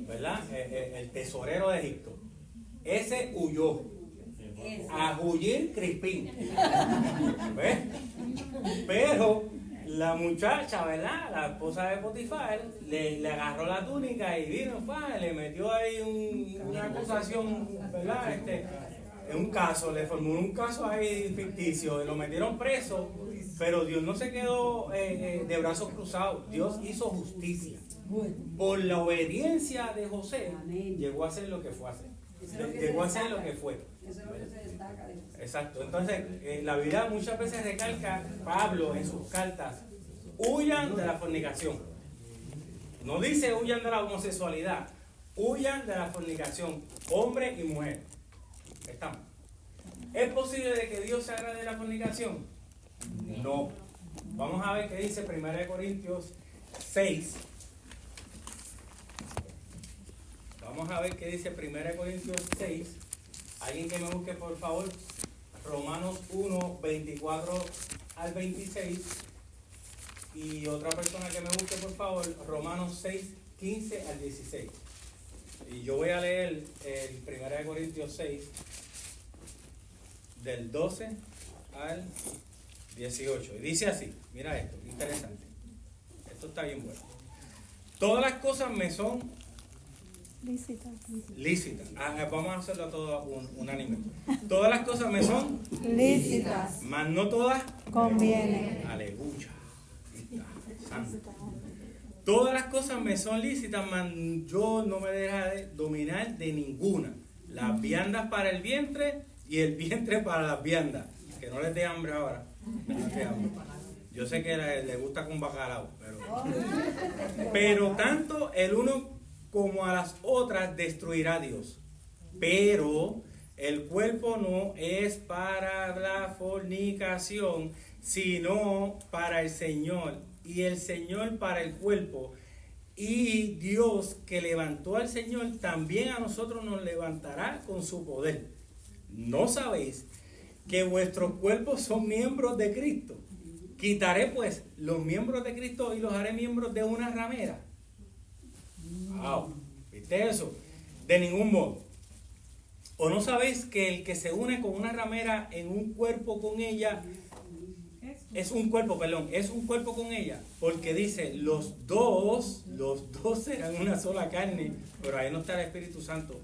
¿Verdad? El tesorero de Egipto. Ese huyó a huyir Crispín. ¿Ves? Pero la muchacha, ¿verdad? La esposa de Potifar le agarró la túnica y vino, le metió ahí una acusación, ¿verdad? Un caso, le formó un caso ahí ficticio y lo metieron preso, pero Dios no se quedó de brazos cruzados. Dios hizo justicia. Por la obediencia de José, llegó a ser lo que fue a hacer. Llegó a ser lo que fue. Eso es lo que se destaca de José. Exacto. Entonces, la Biblia muchas veces recalca, Pablo en sus cartas, huyan de la fornicación. No dice huyan de la homosexualidad, huyan de la fornicación, hombre y mujer. Estamos. ¿Es posible de que Dios se agrade de la fornicación? No. Vamos a ver qué dice 1 Corintios 6. Vamos a ver qué dice 1 Corintios 6. Alguien que me busque, por favor, Romanos 1, 24 al 26. Y otra persona que me busque, por favor, Romanos 6, 15 al 16. Y yo voy a leer el 1 Corintios 6, del 12 al 18. Y dice así, mira esto, interesante. Esto está bien bueno. Todas las cosas me son lícitas. Vamos a hacerlo todo unánime. Todas las cosas me son lícitas, mas no todas convienen. Aleluya. Santo. Todas las cosas me son lícitas, mas yo no me dejaré dominar de ninguna. Las viandas para el vientre y el vientre para las viandas. Que no les dé hambre ahora. No les dé hambre. Yo sé que le gusta con bacalao, pero tanto el uno como a las otras destruirá Dios. Pero el cuerpo no es para la fornicación, sino para el Señor, y el Señor para el cuerpo. Y Dios que levantó al Señor, también a nosotros nos levantará con su poder. ¿No sabéis que vuestros cuerpos son miembros de Cristo? Quitaré pues los miembros de Cristo y los haré miembros de una ramera. Wow, ¿viste eso? De ningún modo. ¿O no sabéis que el que se une con una ramera en un cuerpo con ella, es un cuerpo con ella? Porque dice, los dos serán una sola carne, pero ahí no está el Espíritu Santo.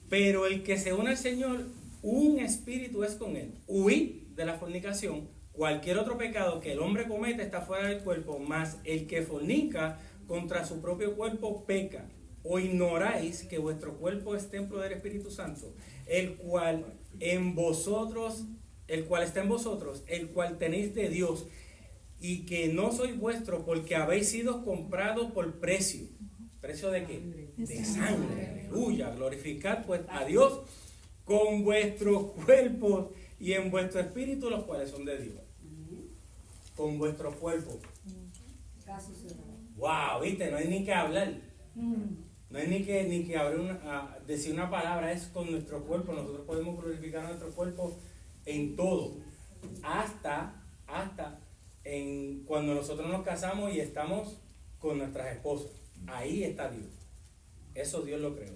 Pero el que se une al Señor, un espíritu es con él. Huid de la fornicación. Cualquier otro pecado que el hombre comete está fuera del cuerpo, mas el que fornica contra su propio cuerpo peca. ¿O ignoráis que vuestro cuerpo es templo del Espíritu Santo, el cual está en vosotros, el cual tenéis de Dios, y que no sois vuestro, porque habéis sido comprados por precio? ¿Precio de qué? De sangre. Aleluya. Glorificad pues a Dios con vuestros cuerpos y en vuestro espíritu, los cuales son de Dios. Con vuestros cuerpos. Wow, viste, no hay ni que hablar. No hay ni que decir una palabra, es con nuestro cuerpo. Nosotros podemos glorificar nuestro cuerpo en todo. Hasta cuando nosotros nos casamos y estamos con nuestras esposas. Ahí está Dios. Eso Dios lo creó.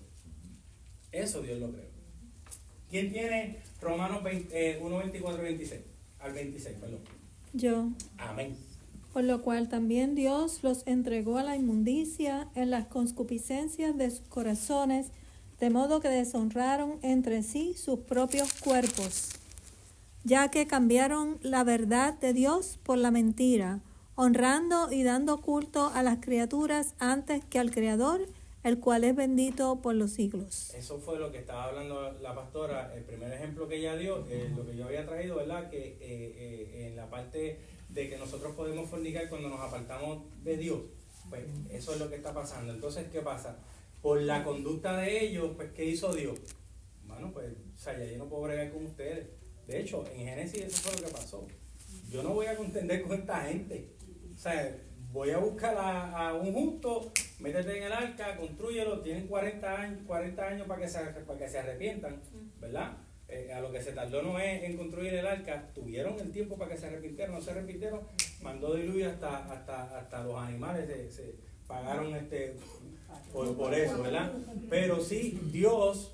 ¿Quién tiene Romanos 1, 24 y 26? Al 26, perdón. Yo. Amén. Por lo cual también Dios los entregó a la inmundicia en las concupiscencias de sus corazones, de modo que deshonraron entre sí sus propios cuerpos, ya que cambiaron la verdad de Dios por la mentira, honrando y dando culto a las criaturas antes que al Creador, el cual es bendito por los siglos. Eso fue lo que estaba hablando la pastora, el primer ejemplo que ella dio, lo que yo había traído, ¿verdad? Que en la parte de que nosotros podemos fornicar cuando nos apartamos de Dios, pues eso es lo que está pasando. Entonces, ¿qué pasa? Por la conducta de ellos, pues, ¿qué hizo Dios? Bueno, pues, o sea, ya yo no puedo bregar con ustedes. De hecho, en Génesis eso fue lo que pasó. Yo no voy a contender con esta gente. O sea, voy a buscar a un justo, métete en el arca, constrúyelo, tienen 40 años para que se arrepientan, ¿verdad? A lo que se tardó Noé en construir el arca, tuvieron el tiempo para que se arrepintieran, no se arrepintieron, mandó diluvio hasta los animales se pagaron por eso, ¿verdad? Pero sí, Dios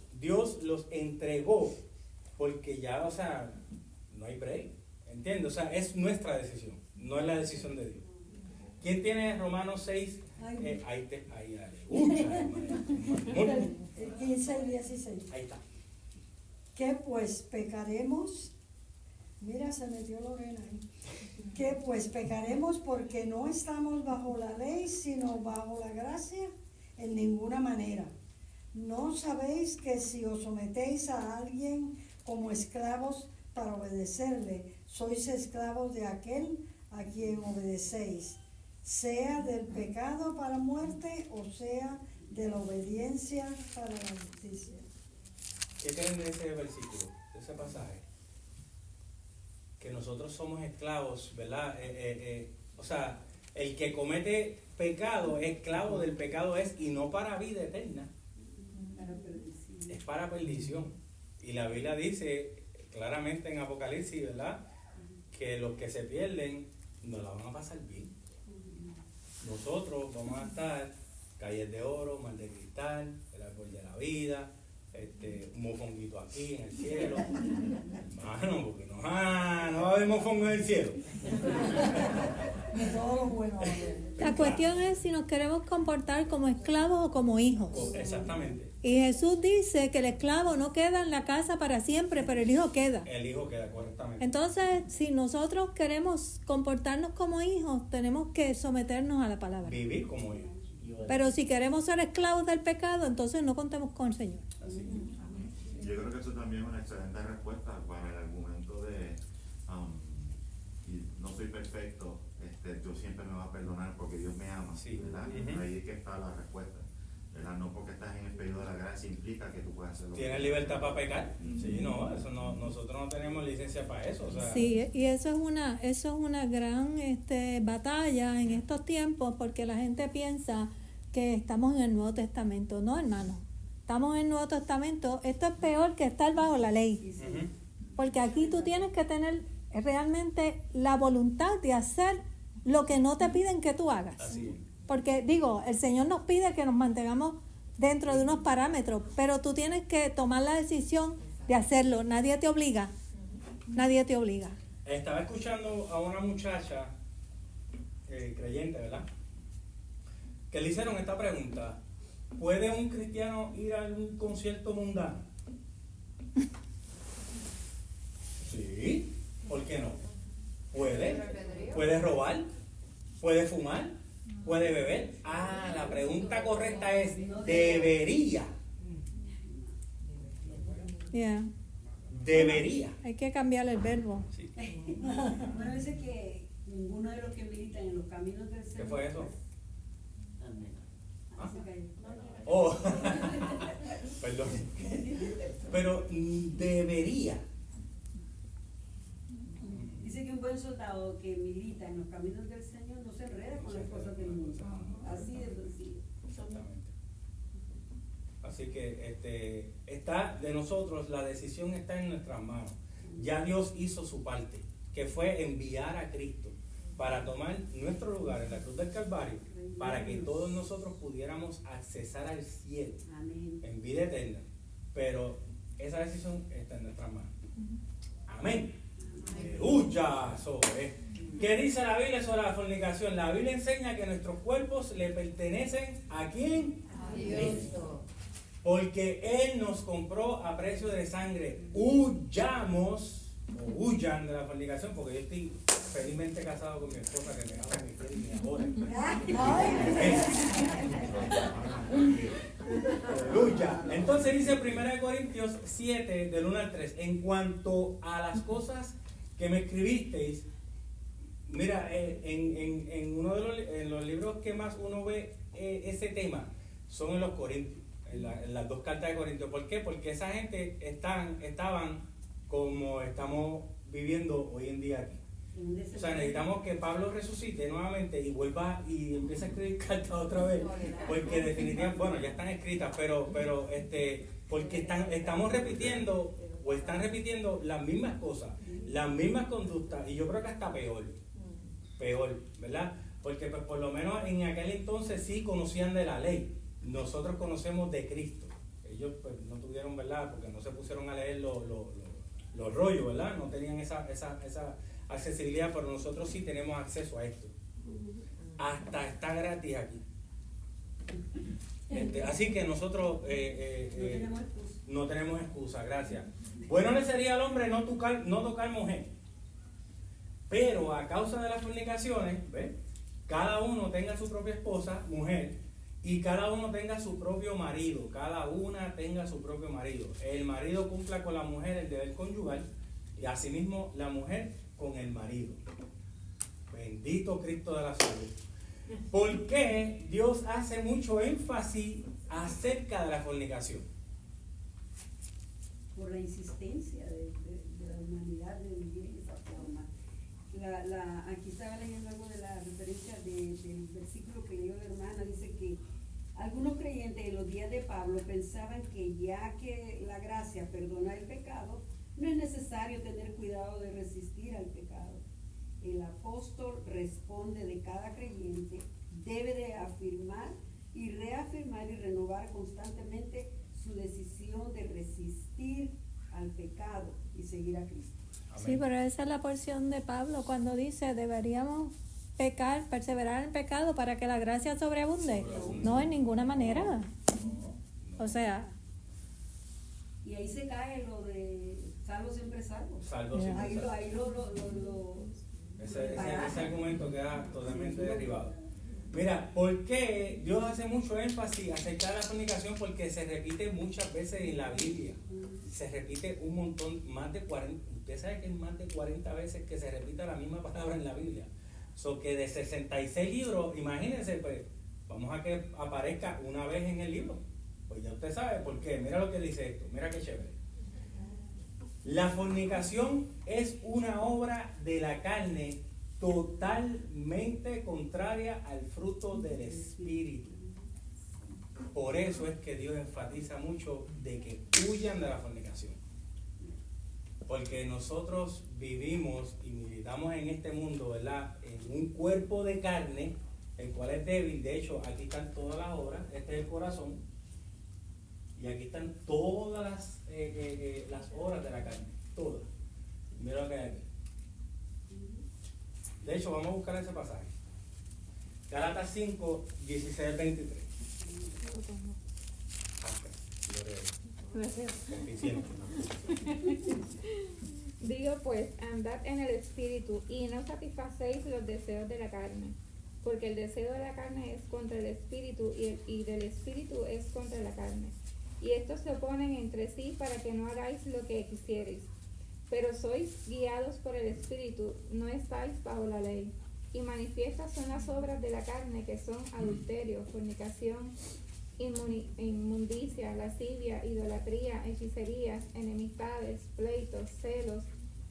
los entregó, porque ya, o sea, no hay break, ¿entiendes? O sea, es nuestra decisión, no es la decisión de Dios. ¿Quién tiene Romanos 6? Ahí, el 15 y 16. Ahí está. ¿Qué pues pecaremos? Mira, se metió Lorena ahí. ¿Qué pues pecaremos porque no estamos bajo la ley, sino bajo la gracia? En ninguna manera. ¿No sabéis que si os sometéis a alguien como esclavos para obedecerle, sois esclavos de aquel a quien obedecéis, sea del pecado para muerte o sea de la obediencia para la justicia? ¿Qué creen de ese versículo, de ese pasaje? Que nosotros somos esclavos, ¿verdad? O sea, el que comete pecado, esclavo del pecado es, y no para vida eterna, es para perdición. Y la Biblia dice claramente en Apocalipsis, ¿verdad? Que los que se pierden no la van a pasar bien. Nosotros vamos a estar calles de oro, mar de cristal, el árbol de la vida, un mofonguito aquí en el cielo. Hermano, porque no va a haber mofongo en el cielo. La cuestión es si nos queremos comportar como esclavos o como hijos. Exactamente. Y Jesús dice que el esclavo no queda en la casa para siempre, pero el hijo queda. El hijo queda, correctamente. Entonces, si nosotros queremos comportarnos como hijos, tenemos que someternos a la palabra. Vivir como hijos. Pero si queremos ser esclavos del pecado, entonces no contemos con el Señor. Así. Yo creo que eso también es una excelente respuesta para el argumento de no soy perfecto, Dios siempre me va a perdonar porque Dios me ama, ¿verdad? Ahí es que está la respuesta, ¿verdad? No porque estás en el periodo de la gracia implica que tú puedas hacerlo. ¿Tienes libertad para pecar? Sí, no, eso no, nosotros no tenemos licencia para eso. O sea. Sí, y eso es una gran batalla en estos tiempos, porque la gente piensa que estamos en el Nuevo Testamento. No, hermano, estamos en el Nuevo Testamento. Esto es peor que estar bajo la ley, porque aquí tú tienes que tener realmente la voluntad de hacer lo que no te piden que tú hagas. Así es. Porque el Señor nos pide que nos mantengamos dentro de unos parámetros, pero tú tienes que tomar la decisión de hacerlo. Nadie te obliga. Nadie te obliga. Estaba escuchando a una muchacha creyente, ¿verdad? Que le hicieron esta pregunta: ¿puede un cristiano ir a un concierto mundano? Sí, ¿por qué no? ¿Puede? ¿Puede robar? ¿Puede fumar? ¿Puede beber? Ah, la pregunta correcta es: ¿debería? Yeah. Debería. Hay que cambiar el verbo. Sí. Bueno, dice que ninguno de los que militan en los caminos del Señor. ¿Qué fue eso? Ah, se cayó. Oh, perdón. Pero debería. Dice que un buen soldado que milita en los caminos del Señor no se enreda con las cosas del mundo. Así de sencillo. Exactamente. Así que está de nosotros, la decisión está en nuestras manos. Ya Dios hizo su parte, que fue enviar a Cristo para tomar nuestro lugar en la cruz del Calvario, para que todos nosotros pudiéramos accesar al cielo. Amén. En vida eterna. Pero esa decisión está en nuestras manos. Amén. Aleluya. ¿Qué dice la Biblia sobre la fornicación? La Biblia enseña que nuestros cuerpos le pertenecen ¿a quién? A Dios. Porque Él nos compró a precio de sangre. Huyamos o huyan de la fornicación, porque yo estoy felizmente casado con mi esposa, que me ama, me quiere y me adora. Aleluya. Entonces dice 1 Corintios 7, del 1 al 3, en cuanto a las cosas que me escribisteis, mira, en uno de los libros que más uno ve ese tema son en los Corintios, en las dos cartas de Corintios. ¿Por qué? Porque esa gente estaban como estamos viviendo hoy en día aquí. O sea, necesitamos que Pablo resucite nuevamente y vuelva y empiece a escribir cartas otra vez, porque definitivamente, bueno, ya están escritas, pero porque estamos repitiendo o están repitiendo las mismas cosas, las mismas conductas, y yo creo que hasta peor, ¿verdad? Porque pues por lo menos en aquel entonces sí conocían de la ley. Nosotros conocemos de Cristo. Ellos pues no tuvieron, ¿verdad? Porque no se pusieron a leer los rollos, ¿verdad? No tenían esa accesibilidad, pero nosotros sí tenemos acceso a esto. Hasta está gratis aquí. Así que nosotros no tenemos excusa, gracias. Bueno le sería al hombre no tocar mujer. Pero a causa de las fornicaciones, ¿ves? Cada uno tenga su propia esposa, mujer, y cada uno tenga su propio marido. Cada una tenga su propio marido. El marido cumpla con la mujer el deber conyugal, y asimismo la mujer con el marido. Bendito Cristo de la salud. ¿Por qué Dios hace mucho énfasis acerca de la fornicación? Por la insistencia de la humanidad de vivir de esa forma. Aquí estaba leyendo algo de la referencia del versículo que leyó la hermana. Dice que algunos creyentes en los días de Pablo pensaban que ya que la gracia perdona el pecado, no es necesario tener cuidado de resistir al pecado. El apóstol responde de cada creyente, debe de afirmar y reafirmar y renovar constantemente su decisión de resistir al pecado y seguir a Cristo. Amén. Sí, pero esa es la porción de Pablo cuando dice deberíamos pecar, perseverar en pecado para que la gracia sobreabunde. No, en ninguna manera. O sea. Y ahí se cae lo de salvo siempre salvo. Salvo siempre salvo. Ahí ese argumento queda totalmente derribado. Mira, ¿por qué Dios hace mucho énfasis acerca de la fornicación? Porque se repite muchas veces en la Biblia. Se repite un montón, más de 40. Usted sabe que es más de 40 veces que se repite la misma palabra en la Biblia. Que de 66 libros, imagínense, pues, vamos a que aparezca una vez en el libro. Pues ya usted sabe por qué. Mira lo que dice esto. Mira qué chévere. La fornicación es una obra de la carne totalmente contraria al fruto del Espíritu. Por eso es que Dios enfatiza mucho de que huyan de la fornicación. Porque nosotros vivimos y militamos en este mundo, ¿verdad? En un cuerpo de carne, el cual es débil. De hecho, aquí están todas las obras. Este es el corazón. Y aquí están todas las horas de la carne, todas. Mira lo que hay aquí. De hecho, vamos a buscar ese pasaje. Gálatas 5, 16 al 23. Eficiente. Digo pues, andad en el espíritu y no satisfacéis los deseos de la carne, porque el deseo de la carne es contra el espíritu y del espíritu es contra la carne. Y estos se oponen entre sí para que no hagáis lo que quisierais. Pero sois guiados por el espíritu, no estáis bajo la ley. Y manifiestas son las obras de la carne, que son adulterio, fornicación, inmundicia, lascivia, idolatría, hechicerías, enemistades, pleitos, celos,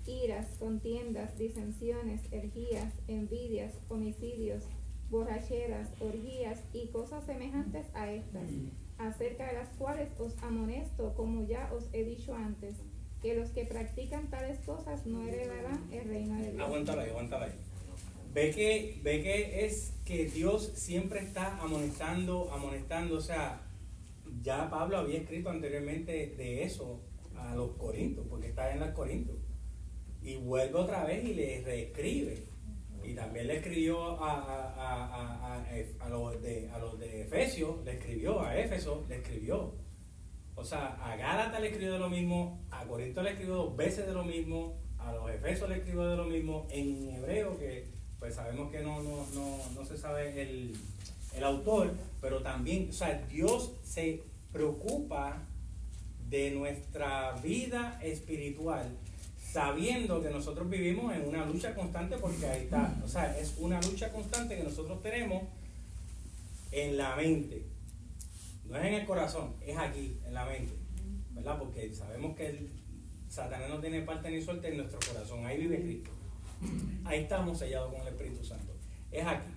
iras, contiendas, disensiones, herejías, envidias, homicidios, borracheras, orgías y cosas semejantes a estas, acerca de las cuales os amonesto, como ya os he dicho antes, que los que practican tales cosas no heredarán el reino de Dios. Aguántala ahí. Ve que es que Dios siempre está amonestando, o sea, ya Pablo había escrito anteriormente de eso a los Corintios, porque está en los Corintios, y vuelve otra vez y le reescribe, y también le escribió a los de Efesios, le escribió a Éfeso, le escribió, o sea, a Gálatas le escribió de lo mismo, a Corintios le escribió 2 veces de lo mismo, a los Efesios le escribió de lo mismo, en hebreo que pues sabemos que no se sabe el autor, pero también, o sea, Dios se preocupa de nuestra vida espiritual, sabiendo que nosotros vivimos en una lucha constante, porque ahí está, o sea, es una lucha constante que nosotros tenemos en la mente, no es en el corazón, es aquí, en la mente, ¿verdad? Porque sabemos que Satanás no tiene parte ni suerte en nuestro corazón, ahí vive Cristo. Ahí estamos sellados con el Espíritu Santo. Es aquí.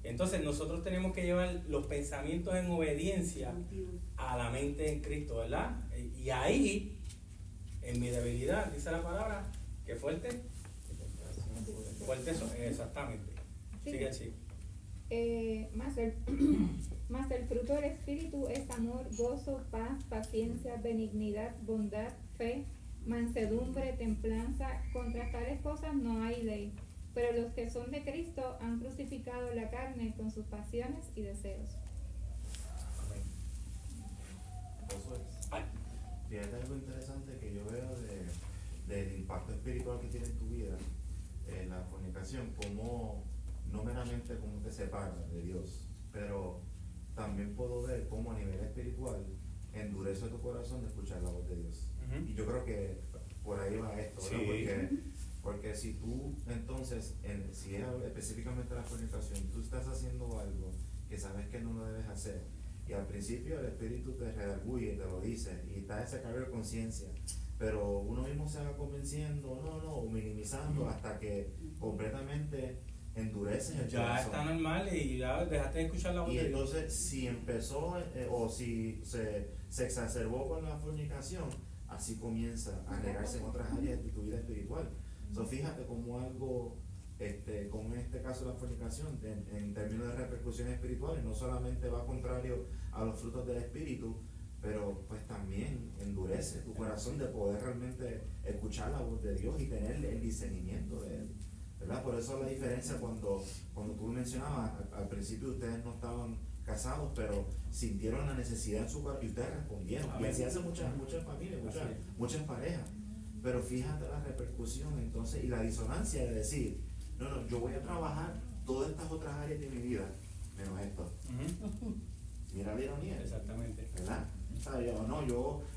Entonces nosotros tenemos que llevar los pensamientos en obediencia a la mente en Cristo, ¿verdad? Y ahí, en mi debilidad, dice la palabra, ¿qué fuerte? Fuerte eso, exactamente. Sigue así. Mas el fruto del Espíritu es amor, gozo, paz, paciencia, benignidad, bondad, fe, mansedumbre, templanza. Contra tales cosas no hay ley. Pero los que son de Cristo han crucificado la carne con sus pasiones y deseos. Fíjate algo interesante que yo veo del impacto espiritual que tiene en tu vida, en la fornicación, como no meramente como te separa de Dios, pero también puedo ver cómo a nivel espiritual endurece tu corazón de escuchar la voz de Dios. Y yo creo que por ahí va esto, ¿verdad? Sí. Porque si tú entonces, si es específicamente la fornicación, tú estás haciendo algo que sabes que no lo debes hacer, y al principio el espíritu te redarguye y te lo dice, y está ese cargo de conciencia, pero uno mismo se va convenciendo, o minimizando, hasta que completamente endureces el ya corazón. Está normal y ya dejaste de escuchar la voz Y de Dios. entonces, si empezó o si se exacerbó con la fornicación, así comienza a regarse en otras áreas de tu vida espiritual. Fíjate como algo, como en este caso la fornicación, en términos de repercusiones espirituales, no solamente va contrario a los frutos del espíritu, pero pues también endurece tu corazón de poder realmente escuchar la voz de Dios y tener el discernimiento de Él, ¿verdad? Por eso la diferencia cuando tú mencionabas, al principio ustedes no estaban casados, pero sintieron la necesidad en su corazón y ustedes respondieron. Y así hace muchas familias, muchas parejas. Pero fíjate la repercusión entonces y la disonancia de decir, no, yo voy a trabajar todas estas otras áreas de mi vida, menos esto. Mira la ironía. Exactamente. ¿Verdad? O sea, yo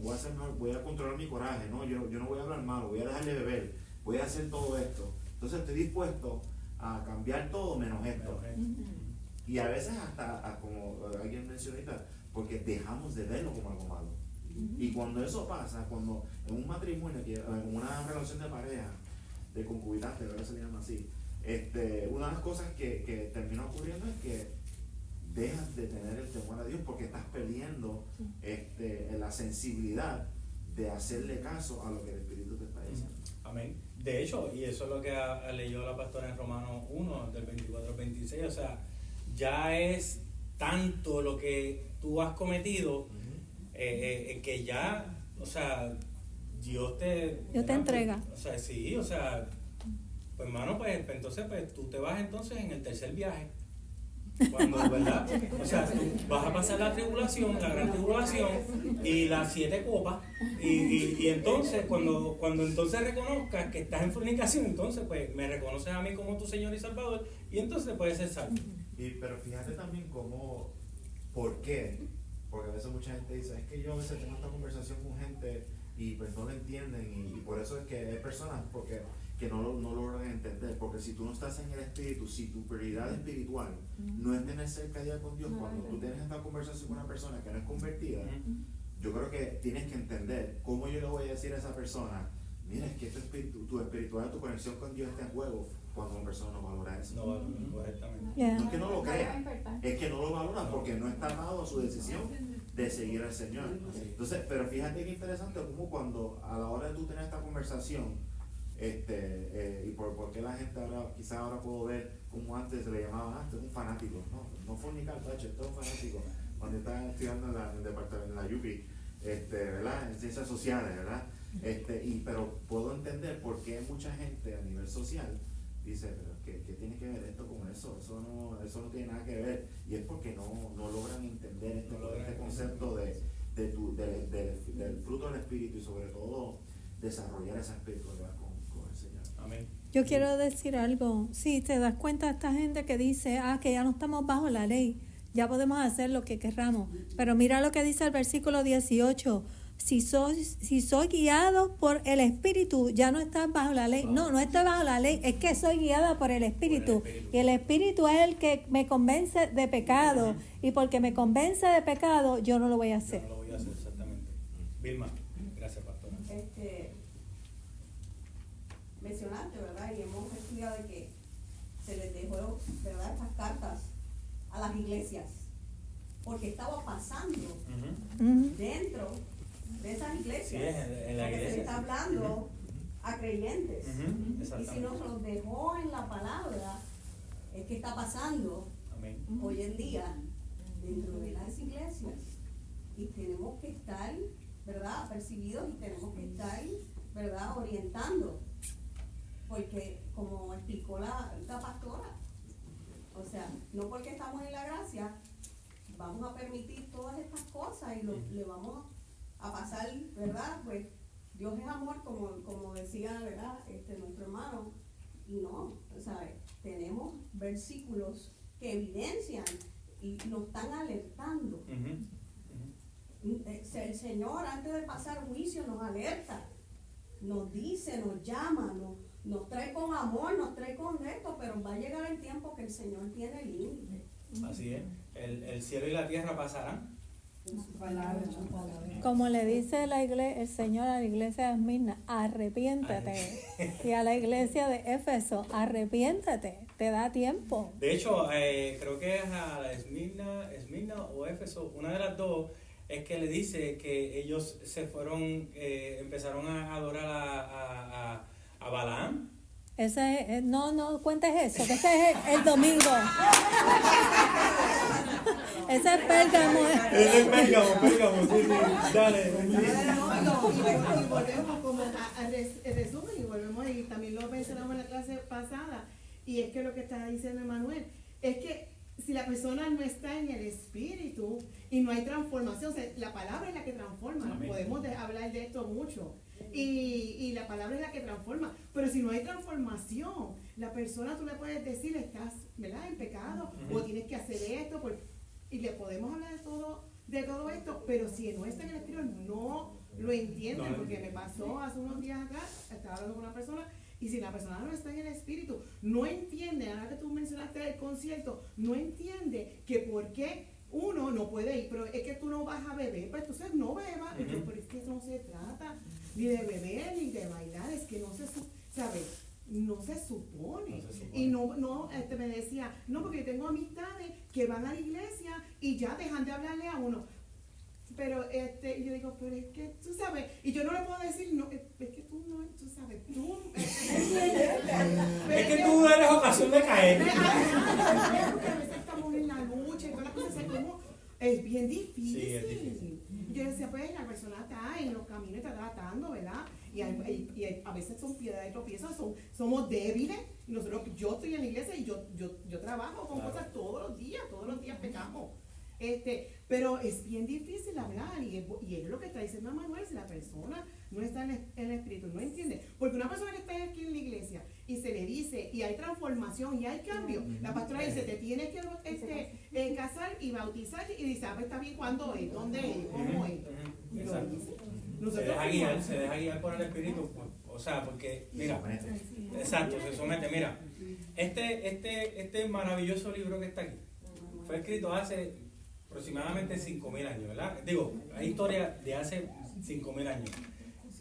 voy a hacer mejor, voy a controlar mi coraje, yo no voy a hablar malo, voy a dejar de beber, voy a hacer todo esto. Entonces estoy dispuesto a cambiar todo menos esto. Y a veces hasta, como alguien mencionó ahorita, porque dejamos de verlo como algo malo. Y cuando eso pasa, cuando en un matrimonio, en una relación de pareja, de concubinato, ahora se le llama así, una de las cosas que termina ocurriendo es que dejas de tener el temor a Dios porque estás perdiendo la sensibilidad de hacerle caso a lo que el Espíritu te está diciendo. Amén. De hecho, y eso es lo que leyó la pastora en Romanos 1, del 24 al 26, o sea, ya es tanto lo que tú has cometido que ya, o sea, Dios te entrega. O sea, sí, o sea, pues hermano, pues entonces pues tú te vas entonces en el tercer viaje. Cuando, ¿verdad? O sea, tú vas a pasar la tribulación, la gran tribulación y las 7 copas y entonces cuando entonces reconozcas que estás en fornicación, entonces pues me reconoces a mí como tu Señor y Salvador y entonces puedes ser salvo. Pero fíjate también cómo, ¿por qué? Porque a veces mucha gente dice, es que yo a veces tengo esta conversación con gente y pues no lo entienden y por eso es que hay personas que no logran entender, porque si tú no estás en el espíritu, si tu prioridad espiritual no es tener cercanía con Dios, cuando tú tienes esta conversación con una persona que no es convertida, yo creo que tienes que entender cómo yo le voy a decir a esa persona, mira, es que tu espiritual, tu conexión con Dios está en juego, cuando una persona no valora eso. No valora correctamente. No es que no lo crea, es que no lo valora porque no está atado a su decisión de seguir al Señor. Entonces, pero fíjate que interesante como cuando a la hora de tú tener esta conversación, y por qué la gente ahora, quizás ahora puedo ver como antes se le llamaba, este es un fanático, no fornicar, tacho, este es un fanático, cuando estaba estudiando en el departamento, en la UPI, ¿verdad? En ciencias sociales, ¿verdad? Pero puedo entender por qué mucha gente a nivel social dice, pero ¿qué tiene que ver esto con eso? Eso no tiene nada que ver, y es porque no logran entender este concepto del fruto del Espíritu y sobre todo desarrollar esa espiritualidad con el Señor. Amén. Yo quiero decir algo. Si te das cuenta de esta gente que dice, que ya no estamos bajo la ley, ya podemos hacer lo que querramos. Pero mira lo que dice el versículo 18. Si soy guiado por el Espíritu, ya no estás bajo la ley. No estoy bajo la ley, es que soy guiada por el Espíritu. Y el Espíritu es el que me convence de pecado. Y porque me convence de pecado, yo no lo voy a hacer. Yo no lo voy a hacer, exactamente. Vilma, gracias, pastora. Mencionaste, ¿verdad? Y hemos estudiado de que se les dejó, ¿verdad?, estas cartas a las iglesias, porque estaba pasando dentro de esas iglesias, en la iglesia, se está hablando a creyentes, y si nos los dejó en la palabra, es que está pasando hoy en día dentro de las iglesias, y tenemos que estar, ¿verdad?, apercibidos, y tenemos que estar, ¿verdad?, orientando, porque como explicó la pastora, o sea, no porque estamos en la gracia vamos a permitir todas estas cosas y le vamos a pasar, ¿verdad? Pues Dios es amor, como decía, ¿verdad?, nuestro hermano, y no, ¿sabes? Tenemos versículos que evidencian y nos están alertando. El Señor, antes de pasar juicio, nos alerta, nos dice, nos llama, nos trae con amor, nos trae con esto, pero va a llegar el tiempo que el Señor tiene límite. Así es, el cielo y la tierra pasarán. Como le dice el Señor a la iglesia de Esmirna, arrepiéntete. Y a la iglesia de Éfeso, arrepiéntete, te da tiempo. De hecho, creo que es a la Esmirna o Éfeso, una de las dos, es que le dice que ellos se fueron, empezaron a adorar a Balaam. Ese es, no cuentes eso, que ese es el domingo. Ese es Pérgamo. Ese es Pérgamo, sí, dale. Y volvemos como a resumen, y volvemos, y también lo mencionamos en la clase pasada, y es que lo que está diciendo Emanuel, es que si la persona no está en el espíritu y no hay transformación, o sea, la palabra es la que transforma. Amén. Podemos hablar de esto mucho, y la palabra es la que transforma, pero si no hay transformación, la persona, tú le puedes decir, estás, ¿verdad?, en pecado, o tienes que hacer esto, y le podemos hablar de todo esto, pero si no está en el espíritu, no lo entienden, porque me pasó hace unos días acá, estaba hablando con una persona, y si la persona no está en el espíritu, no entiende, ahora que tú mencionaste el concierto, no entiende que por qué uno no puede ir, pero es que tú no vas a beber, pues entonces no bebas, pero es que eso no se trata ni de beber ni de bailar, es que no se ¿sabes? No se supone. Y me decía, no, porque yo tengo amistades que van a la iglesia y ya dejan de hablarle a uno. Pero y yo digo, pero es que tú sabes, y yo no le puedo decir, no, es que tú no, tú sabes, tú. Es que tú eres ocasión de caer. Porque a veces estamos en la lucha y todas las cosas, es bien difícil. Sí, es difícil. yo decía, pues la persona está en los caminos, está tratando, ¿verdad? Y a veces son piedras de tropiezo, somos débiles. Y nosotros, yo estoy en la iglesia y yo trabajo con cosas todos los días pecamos. Pero es bien difícil hablar y es lo que está diciendo Manuel, si la persona no está en el espíritu, no entiende. Porque una persona que está aquí en la iglesia y se le dice, y hay transformación y hay cambio, la pastora dice, te tienes que casar y bautizar, y dice, pues está bien, ¿cuándo es? ¿Dónde es? ¿Cómo es? Se deja guiar por el espíritu, o sea, porque, mira, exacto, se somete. Mira, este maravilloso libro que está aquí fue escrito hace aproximadamente 5.000 años, ¿verdad? Digo, hay historia de hace 5.000 años.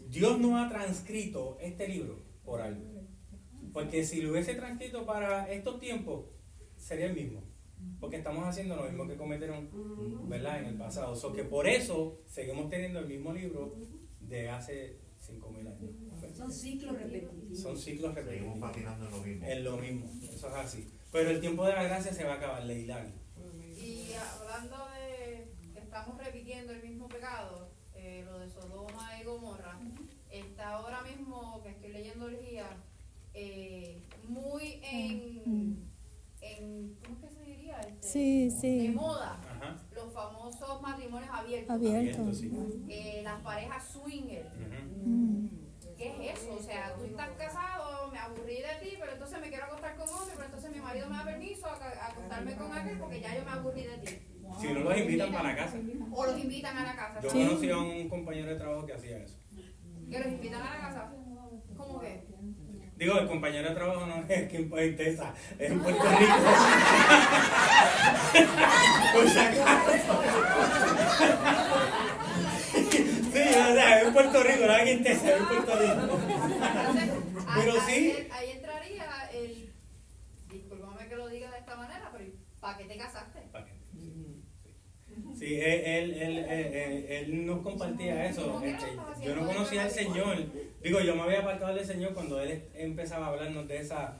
Dios no ha transcrito este libro por algo, porque si lo hubiese transcrito para estos tiempos, sería el mismo, porque estamos haciendo lo mismo que cometieron, ¿verdad?, en el pasado. So que por eso seguimos teniendo el mismo libro de hace 5.000 años. Son ciclos repetitivos. Son ciclos repetitivos. Seguimos patinando en lo mismo. En lo mismo, eso es así. Pero el tiempo de la gracia se va a acabar, Leilani. Y hablando de que estamos repitiendo el mismo pecado, lo de Sodoma y Gomorra, está ahora mismo, que estoy leyendo el guía, muy en ¿cómo es que se diría? De moda. Ajá. Los famosos matrimonios abiertos. Sí. Las parejas swinger. ¿Qué es eso? O sea, tú estás casado, me aburrí de ti, pero entonces me quiero acostar con otro, pero entonces mi marido me da permiso a acostarme con aquel porque ya yo me aburrí de ti. Si no los invitan para la casa. O los invitan a la casa. Yo conocí a un compañero de trabajo que hacía eso. ¿Que los invitan a la casa? ¿Cómo que? Digo, el compañero de trabajo no es que en Texas, es en Puerto Rico. Por si acaso. Sí, o sea, es en Puerto Rico, no es en Texas, es en Puerto Rico. Pero sí. Ahí entraría discúlpame que lo diga de esta manera, pero ¿para qué te casaste? Sí, él nos compartía eso. Yo no conocía al Señor. Digo, yo me había apartado del Señor cuando él empezaba a hablarnos de esa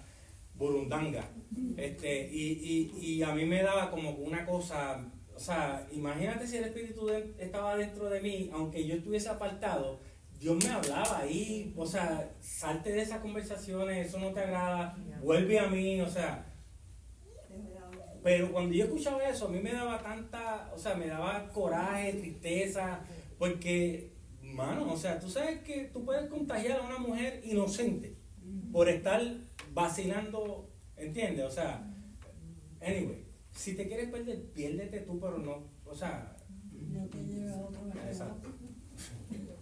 burundanga. Y a mí me daba como una cosa, o sea, imagínate si el Espíritu estaba dentro de mí, aunque yo estuviese apartado, Dios me hablaba ahí, o sea, salte de esas conversaciones, eso no te agrada, vuelve a mí, o sea. Pero cuando yo escuchaba eso, a mí me daba me daba coraje, tristeza, porque, mano, o sea, tú sabes que tú puedes contagiar a una mujer inocente por estar vacilando, ¿entiendes? O sea, anyway, si te quieres perder, piérdete tú, pero no, o sea. No te lleves a otro lado. Exacto.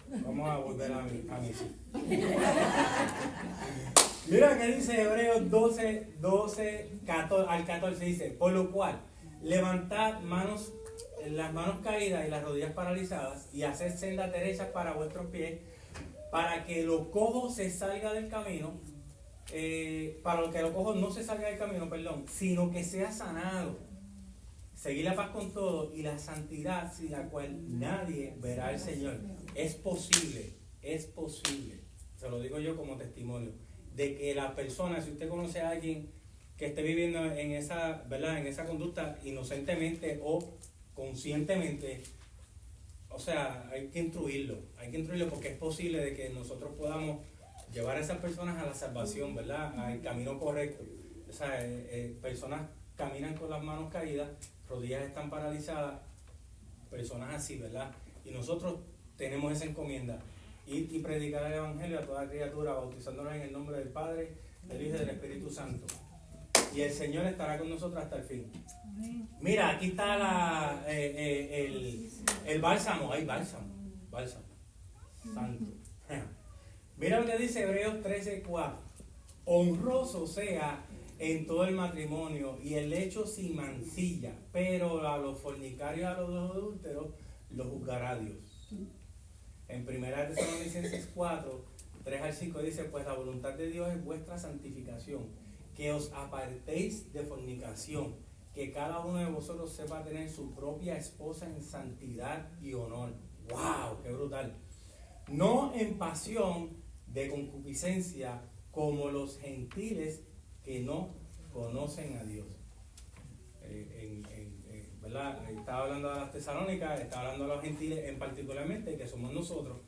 Vamos a volver a mí. Mira que dice Hebreos 12 al 14, dice, por lo cual, levantad las manos caídas y las rodillas paralizadas y haced sendas derechas para vuestros pies, para que lo cojo se salga del camino, para que lo cojo no se salga del camino, sino que sea sanado. Seguir la paz con todos y la santidad sin la cual nadie verá al Señor. Es posible, se lo digo yo como testimonio, de que la persona, si usted conoce a alguien que esté viviendo en esa, ¿verdad?, en esa conducta inocentemente o conscientemente, o sea, hay que instruirlo porque es posible de que nosotros podamos llevar a esas personas a la salvación, ¿verdad?, al camino correcto. O sea, personas caminan con las manos caídas, rodillas están paralizadas, personas así, ¿verdad? Y nosotros tenemos esa encomienda, ir y predicar el Evangelio a toda criatura, bautizándonos en el nombre del Padre, del Hijo y del Espíritu Santo. Y el Señor estará con nosotros hasta el fin. Mira, aquí está el bálsamo, hay bálsamo, santo. Mira lo que dice Hebreos 13:4. Honroso sea en todo el matrimonio y el lecho sin mancilla, pero a los fornicarios y a los adúlteros los juzgará Dios. En 1 Tesalonicenses 4, 3 al 5 dice, pues la voluntad de Dios es vuestra santificación, que os apartéis de fornicación, que cada uno de vosotros sepa tener su propia esposa en santidad y honor. ¡Wow! ¡Qué brutal! No en pasión de concupiscencia como los gentiles que no conocen a Dios. ¿verdad? Estaba hablando de las tesalónicas, estaba hablando de los gentiles en particularmente, que somos nosotros,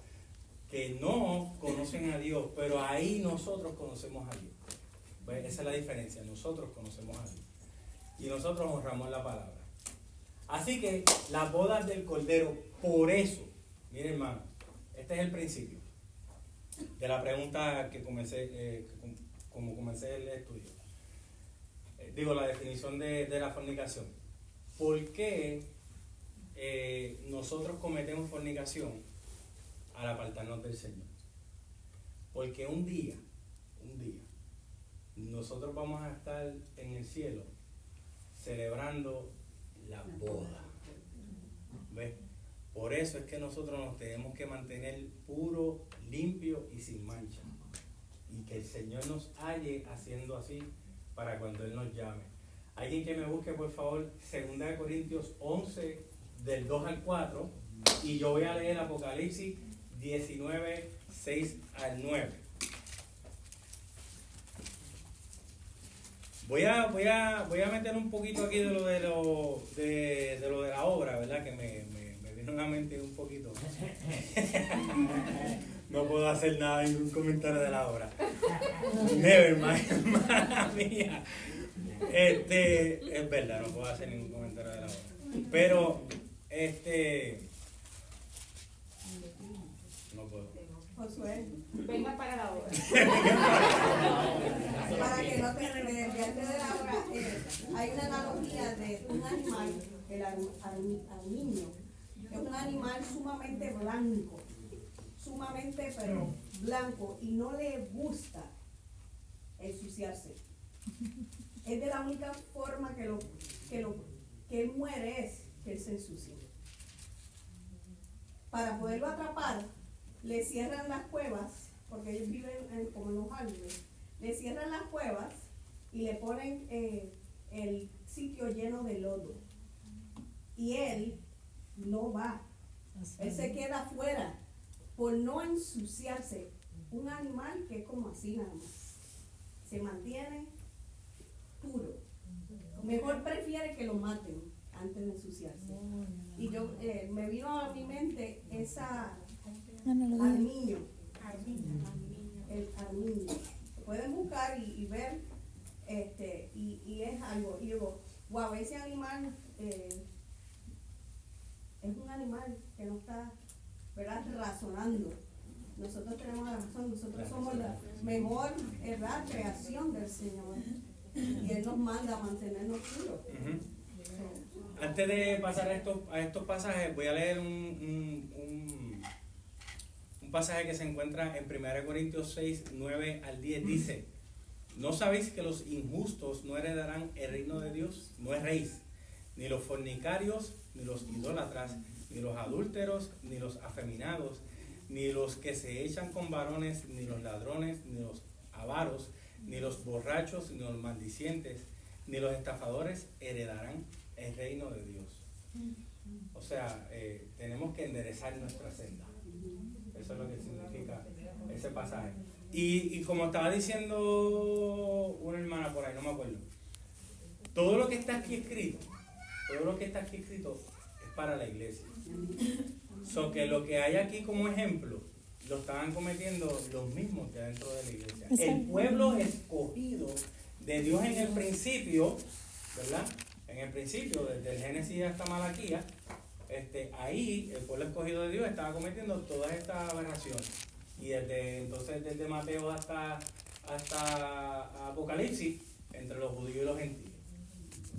que no conocen a Dios, pero ahí nosotros conocemos a Dios. Pues esa es la diferencia, nosotros conocemos a Dios. Y nosotros honramos la palabra. Así que las bodas del Cordero, por eso, miren hermano, este es el principio de la pregunta que comencé, como comencé el estudio. Digo, la definición de la fornicación. ¿Por qué nosotros cometemos fornicación al apartarnos del Señor? Porque un día, nosotros vamos a estar en el cielo celebrando la boda. ¿Ves? Por eso es que nosotros nos tenemos que mantener puros, limpios y sin mancha. Y que el Señor nos halle haciendo así para cuando Él nos llame. Alguien que me busque, por favor, 2 Corintios 11, del 2 al 4. Y yo voy a leer Apocalipsis 19, 6 al 9. Voy a meter un poquito aquí de lo de la obra, ¿verdad? Que me vino a la mente un poquito. No puedo hacer nada, ningún comentario de la obra. Never mind, mala mía. Es verdad, no puedo hacer ningún comentario de la obra. Pero, no puedo. Josué, Venga para la obra. para que no te desviarte de la obra, hay una analogía de un animal, el armiño. Es un animal sumamente blanco, pero blanco, y no le gusta ensuciarse. Es de la única forma que él muere es que él se ensucie. Para poderlo atrapar, le cierran las cuevas, porque ellos viven como en los árboles, le cierran las cuevas y le ponen el sitio lleno de lodo. Y él no va, él se queda afuera por no ensuciarse. Un animal que es como así nada más, se mantiene puro. Mejor prefiere que lo maten antes de ensuciarse. Y yo me vino a mi mente esa armiño, el armiño. Pueden buscar y ver, y es algo, y digo, wow, ese animal es un animal que no está, ¿verdad?, razonando. Nosotros tenemos la razón, nosotros somos la mejor, ¿verdad?, creación del Señor. Y Él nos manda a mantenernos puros. Antes de pasar a estos pasajes, voy a leer un pasaje que se encuentra en 1 Corintios 6, 9 al 10. Dice: ¿no sabéis que los injustos no heredarán el reino de Dios? No erréis, ni los fornicarios, ni los idólatras, ni los adúlteros, ni los afeminados, ni los que se echan con varones, ni los ladrones, ni los avaros, ni los borrachos, ni los maldicientes, ni los estafadores heredarán el reino de Dios. O sea, tenemos que enderezar nuestra senda. Eso es lo que significa ese pasaje. Y como estaba diciendo una hermana por ahí, no me acuerdo, todo lo que está aquí escrito es para la iglesia. So que lo que hay aquí como ejemplo lo estaban cometiendo los mismos que dentro de la iglesia. El pueblo escogido de Dios en el principio, ¿verdad? En el principio, desde el Génesis hasta Malaquías, ahí el pueblo escogido de Dios estaba cometiendo todas estas aberraciones. Y desde Mateo hasta Apocalipsis, entre los judíos y los gentiles.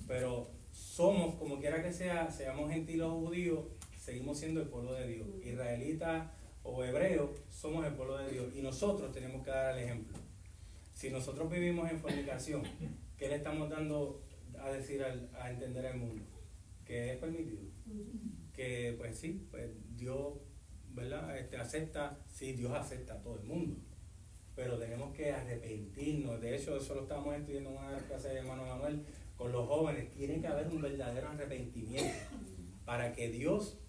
Pero somos, como quiera que sea, seamos gentiles o judíos, seguimos siendo el pueblo de Dios. Israelitas o hebreos, somos el pueblo de Dios. Y nosotros tenemos que dar el ejemplo. Si nosotros vivimos en fornicación, ¿qué le estamos dando a decir, a entender al mundo? Que es permitido. Que pues sí, pues Dios, ¿verdad?, acepta, sí, Dios acepta a todo el mundo. Pero tenemos que arrepentirnos. De hecho, eso lo estamos estudiando en una clase de hermano Manuel con los jóvenes. Tiene que haber un verdadero arrepentimiento para que Dios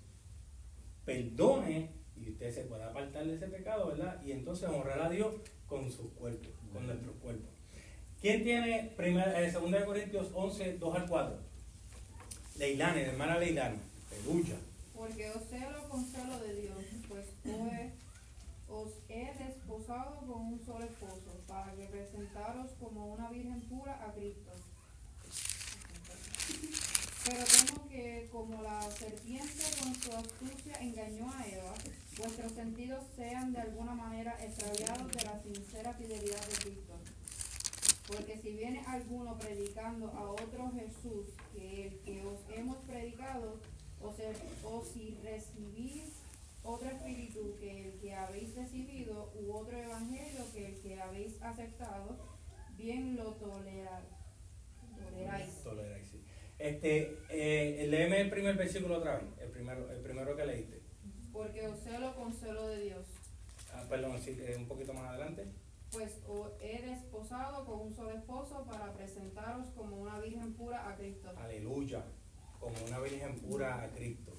perdone y usted se pueda apartar de ese pecado, ¿verdad? Y entonces honrar a Dios con sus cuerpos, con nuestros cuerpos. ¿Quién tiene 2 Corintios 11, 2 al 4? Leilani, la hermana Leilani, aleluya. Porque os celo con celo de Dios, pues os he desposado con un solo esposo, para que presentaros como una virgen pura a Cristo. Pero temo que, como la serpiente con su astucia engañó a Eva, vuestros sentidos sean de alguna manera extraviados de la sincera fidelidad de Cristo. Porque si viene alguno predicando a otro Jesús que el que os hemos predicado, o si recibís otro espíritu que el que habéis recibido, u otro evangelio que el que habéis aceptado, bien lo toleráis. Toleráis, sí. Léeme el primer versículo otra vez, el primero que leíste. Porque os celo con celo de Dios. Perdón, sí, un poquito más adelante. Pues os he desposado con un solo esposo para presentaros como una virgen pura a Cristo. Aleluya, como una virgen pura a Cristo.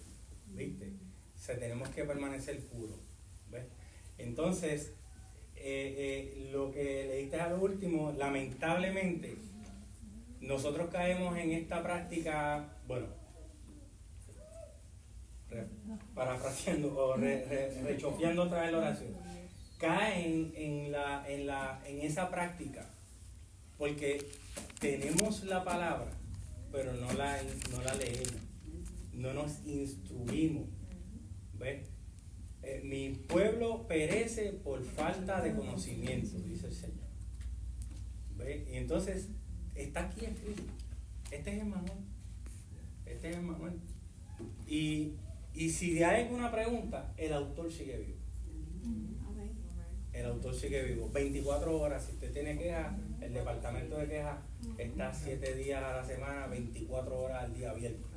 ¿Viste? O sea, tenemos que permanecer puros. ¿Ves? Entonces, lo que leíste a lo último, lamentablemente, nosotros caemos en esta práctica, bueno, parafraseando o rechofiando otra vez la oración, caen en esa práctica porque tenemos la palabra, pero no la leemos, no nos instruimos. ¿Ves? Mi pueblo perece por falta de conocimiento, dice el Señor. ¿Ves? Y entonces está aquí escrito. Este es el manual. Y si hay alguna pregunta, el autor sigue vivo. El autor sigue vivo. 24 horas, si usted tiene quejas, el departamento de quejas está 7 días a la semana, 24 horas al día abierto.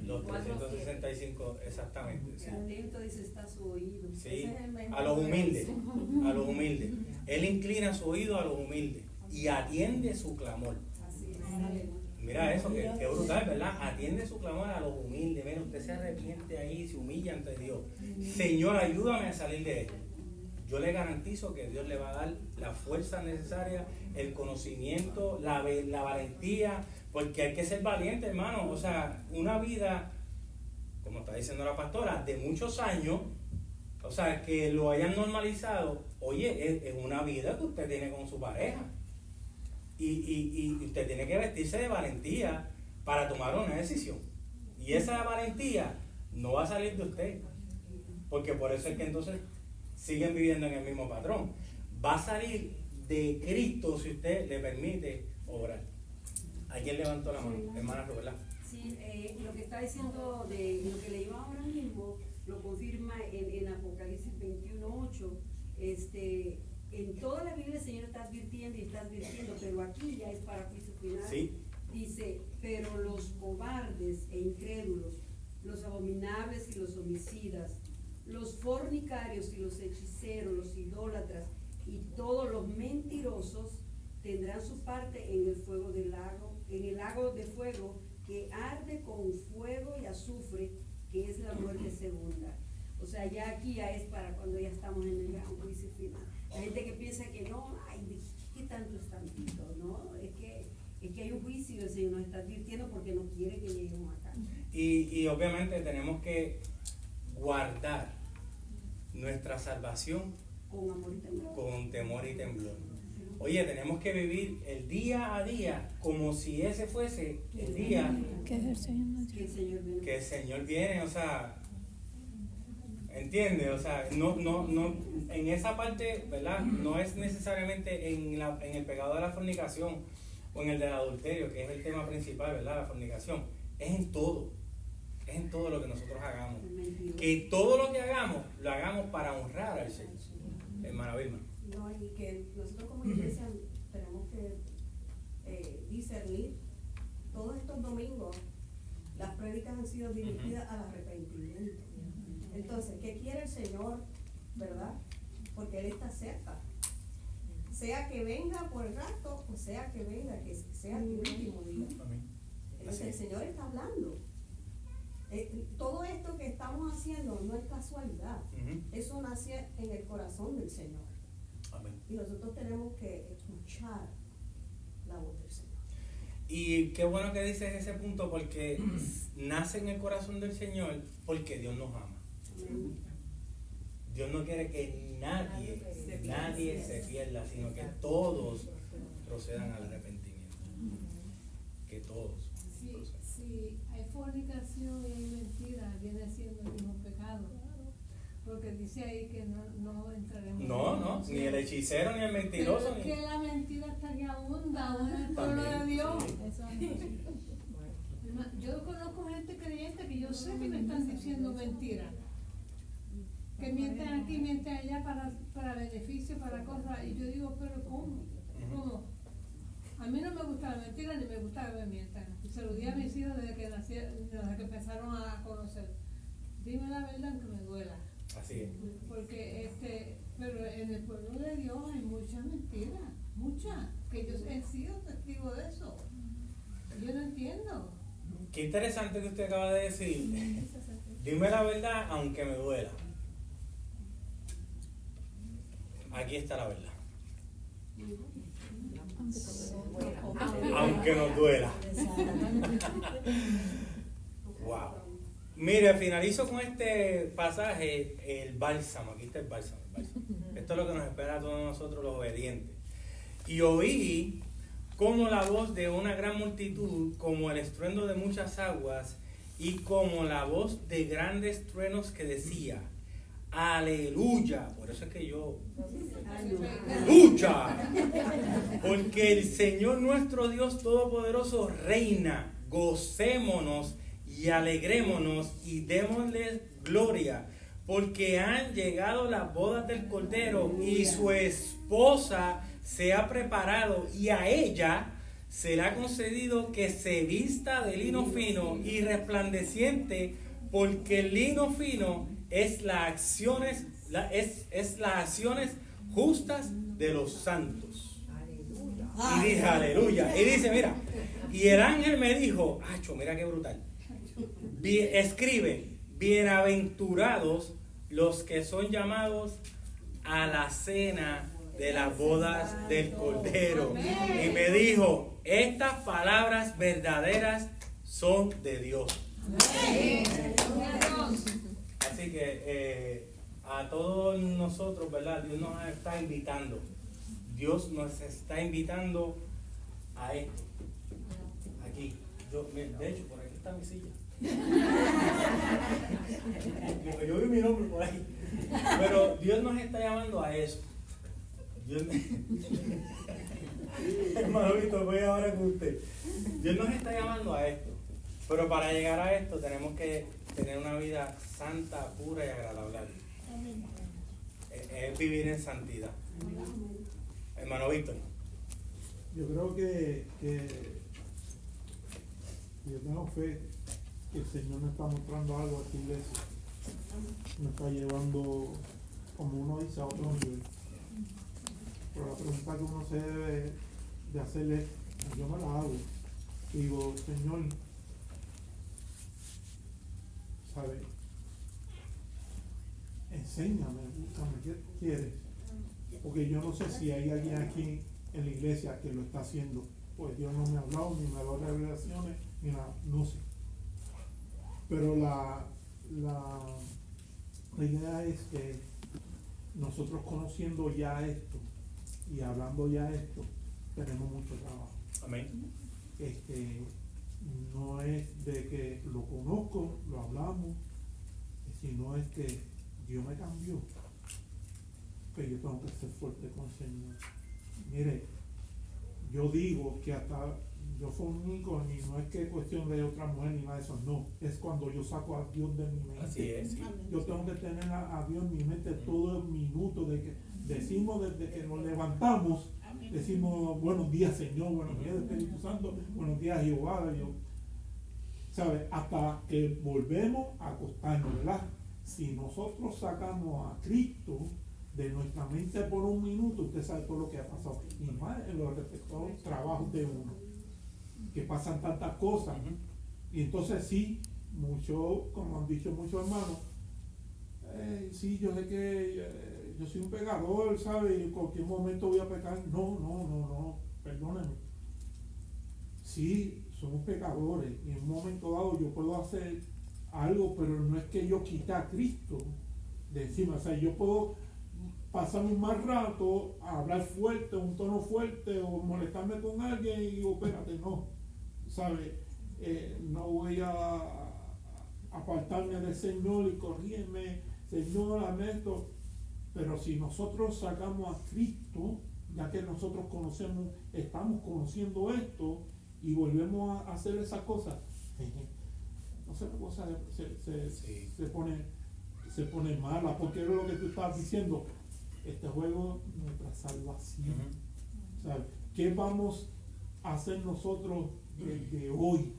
Los 365, exactamente. Sí. Atento, dice, está su oído. Sí, a los humildes. Él inclina su oído a los humildes y atiende su clamor. Mira eso, que brutal, ¿verdad? Atiende su clamor a los humildes. Mira, usted se arrepiente ahí, se humilla ante Dios. Señor, ayúdame a salir de esto. Yo le garantizo que Dios le va a dar la fuerza necesaria, el conocimiento, la valentía, porque hay que ser valiente, hermano. O sea, una vida, como está diciendo la pastora, de muchos años, o sea, que lo hayan normalizado, oye, es una vida que usted tiene con su pareja. Y usted tiene que vestirse de valentía para tomar una decisión. Y esa valentía no va a salir de usted, porque por eso es que entonces siguen viviendo en el mismo patrón. Va a salir de Cristo si usted le permite obrar. ¿Alguien levantó la mano? Hermana Roberta. Sí, lo que está diciendo de lo que leímos ahora mismo lo confirma en Apocalipsis 21:8. En toda la Biblia el Señor está advirtiendo, pero aquí ya es para juicio final. Sí. Dice, pero los cobardes e incrédulos, los abominables y los homicidas, los fornicarios y los hechiceros, los idólatras y todos los mentirosos tendrán su parte en el fuego del lago, en el lago de fuego que arde con fuego y azufre, que es la muerte segunda. O sea, ya aquí ya es para cuando ya estamos en el gran juicio final. La gente que piensa que no, ay, ¿qué tanto es tantito? No, es que hay un juicio y el Señor nos está advirtiendo porque no quiere que lleguemos acá. Y obviamente tenemos que guardar nuestra salvación con amor y temblor. Con temor y temblor. Oye, tenemos que vivir el día a día como si ese fuese el día que el Señor viene, o sea, ¿entiende? O sea, no, en esa parte, ¿verdad? No es necesariamente en el pecado de la fornicación o en el del adulterio, que es el tema principal, ¿verdad? La fornicación. Es en todo lo que nosotros hagamos. Que todo lo que hagamos, lo hagamos para honrar al Señor. Hermana Vilma. No, y que nosotros como iglesia tenemos que discernir. Todos estos domingos las prédicas han sido dirigidas al arrepentimiento. Entonces, ¿qué quiere el Señor? ¿Verdad? Porque Él está cerca. Sea que venga por el rato, o sea que venga, que sea el último día. Entonces, el Señor está hablando. Todo esto que estamos haciendo no es casualidad. Eso nace en el corazón del Señor. Amén. Y nosotros tenemos que escuchar la voz del Señor. Y qué bueno que dices ese punto, porque nace en el corazón del Señor porque Dios nos ama. Dios no quiere que nadie se pierda, sino que todos procedan al arrepentimiento. Que todos. Si hay fornicación y hay mentira, viene siendo el mismo pecado. Porque dice ahí que no entraremos. No, ni el hechicero ni el mentiroso. Pero es que la mentira está que abunda aún en el pueblo de Dios. Sí. Yo conozco gente creyente que yo sé que me están diciendo mentiras. Que mienten aquí, mienten allá para beneficio, para cosas. Y yo digo, pero ¿cómo? ¿Cómo? A mí no me gusta la mentira ni me gusta que me mientan. Y se lo di a mis hijos desde que empezaron a conocer. Dime la verdad aunque me duela. Así es. Porque pero en el pueblo de Dios hay muchas mentiras, muchas, que yo he sido testigo de eso. Yo no entiendo. Qué interesante que usted acaba de decir. Dime la verdad aunque me duela. Aquí está la verdad. Aunque nos duela. Wow. Mire, finalizo con este pasaje, el bálsamo. Aquí está el bálsamo. Esto es lo que nos espera a todos nosotros los obedientes. Y oí como la voz de una gran multitud, como el estruendo de muchas aguas, y como la voz de grandes truenos que decía: aleluya. Por eso es que yo aleluya, porque el Señor nuestro Dios Todopoderoso reina. Gocémonos y alegrémonos y démosle gloria, porque han llegado las bodas del Cordero y su esposa se ha preparado, y a ella será concedido que se vista de lino fino y resplandeciente, porque el lino fino es las acciones justas de los santos. Y dije aleluya. Y dice, mira, y el ángel me dijo, mira qué brutal. Escribe: bienaventurados los que son llamados a la cena de las bodas del Cordero. Y me dijo: estas palabras verdaderas son de Dios. Así que a todos nosotros, ¿verdad? Dios nos está invitando. Dios nos está invitando a esto. Aquí. De hecho, por aquí está mi silla. Yo vi mi nombre por ahí. Pero Dios nos está llamando a eso. Hermano Víctor, voy ahora con usted. Dios nos está llamando a esto. Pero para llegar a esto tenemos que tener una vida santa, pura y agradable a Dios. Es vivir en santidad. Hermano Víctor. Yo creo que yo tengo fe que el Señor nos está mostrando algo a esta iglesia. Nos está llevando, como uno dice, a otro nivel. Pero la pregunta que uno se debe de hacerle, yo me la hago. Digo, Señor, ¿sabes? Enséñame, búscame, ¿qué quieres? Porque yo no sé si hay alguien aquí en la iglesia que lo está haciendo. Pues Dios no me ha hablado, ni me ha dado revelaciones, ni nada, no sé. Pero la idea es que nosotros conociendo ya esto y hablando ya esto, tenemos mucho trabajo. Amén. No es de que lo conozco, lo hablamos, sino es que Dios me cambió, que yo tengo que ser fuerte con el Señor. Mire, yo digo que hasta yo fornico, y no es que es cuestión de otra mujer ni nada de eso, no, es cuando yo saco a Dios de mi mente. Así es, sí. Yo tengo que tener a Dios en mi mente todo el minuto, de que decimos desde que nos levantamos, decimos buenos días Señor, buenos días Espíritu Santo, buenos días Jehová, ¿sabe? Hasta que volvemos a acostarnos, ¿verdad? Si nosotros sacamos a Cristo de nuestra mente por un minuto, usted sabe todo lo que ha pasado, y más en los respectivos trabajos de uno, que pasan tantas cosas. Y entonces sí, como han dicho muchos hermanos, sí, yo sé que yo soy un pecador, ¿sabe? Y en cualquier momento voy a pecar. No, perdónenme. sí, somos pecadores y en un momento dado yo puedo hacer algo, pero no es que yo quite a Cristo de encima. O sea, yo puedo pasar un mal rato a hablar fuerte, un tono fuerte o molestarme con alguien y digo, espérate, no, ¿sabes? No voy a apartarme del Señor y correrme, Señor, hazme esto. Pero si nosotros sacamos a Cristo, ya que nosotros conocemos, estamos conociendo esto y volvemos a hacer esas cosas, no sé, la cosa se pone mala, porque es lo que tú estabas diciendo. Este juego es nuestra salvación. ¿Sabes? ¿Qué vamos a hacer nosotros desde hoy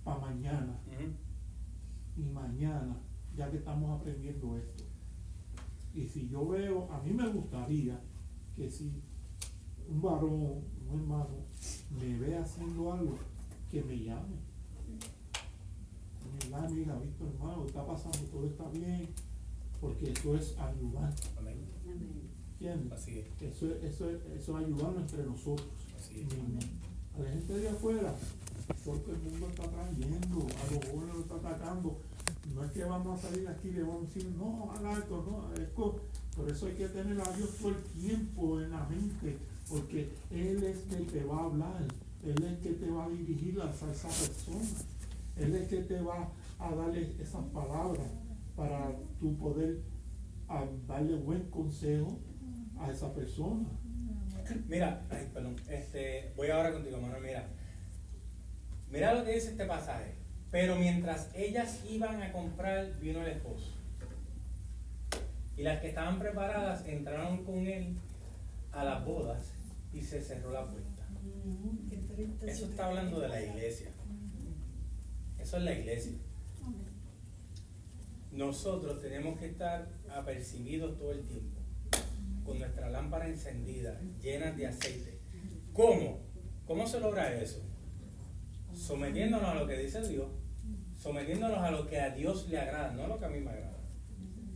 para mañana? Y mañana, ya que estamos aprendiendo esto. Y si yo veo, a mí me gustaría que si un varón, un hermano, me ve haciendo algo, que me llame. Mira, Víctor, hermano, está pasando, todo está bien, porque eso es ayudar. Amén. ¿Entiendes? Así es. Eso es ayudarnos entre nosotros. Así es. A la gente de afuera, porque el mundo está trayendo, a los jóvenes lo está atacando. No es que vamos a salir aquí y le vamos a decir, no, haga esto, no. Por eso hay que tener a Dios todo el tiempo en la mente, porque Él es el que va a hablar, Él es el que te va a dirigir a esa persona, Él es el que te va a darle esas palabras para tu poder darle buen consejo a esa persona. Mira, voy ahora contigo, Manuel. Mira lo que dice este pasaje. Pero mientras ellas iban a comprar, vino el esposo. Y las que estaban preparadas entraron con él a las bodas y se cerró la puerta. Eso está hablando de la iglesia. Eso es la iglesia. Nosotros tenemos que estar apercibidos todo el tiempo, con nuestra lámpara encendida, llenas de aceite. ¿Cómo? ¿Cómo se logra eso? Sometiéndonos a lo que dice Dios, sometiéndonos a lo que a Dios le agrada, no a lo que a mí me agrada.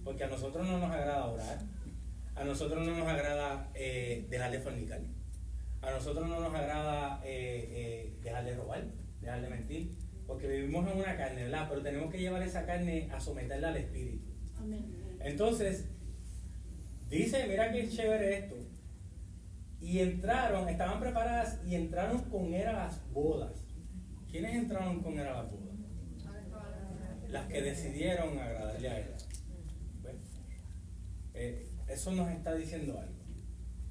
Porque a nosotros no nos agrada orar, a nosotros no nos agrada dejar de fornicar, a nosotros no nos agrada dejar de robar, dejar de mentir, porque vivimos en una carne, ¿verdad? Pero tenemos que llevar esa carne a someterla al Espíritu. Entonces, dice, mira qué chévere esto. Y entraron, estaban preparadas y entraron con él a las bodas. ¿Quiénes entraron con él a las bodas? Las que decidieron agradarle a él. Eso nos está diciendo algo.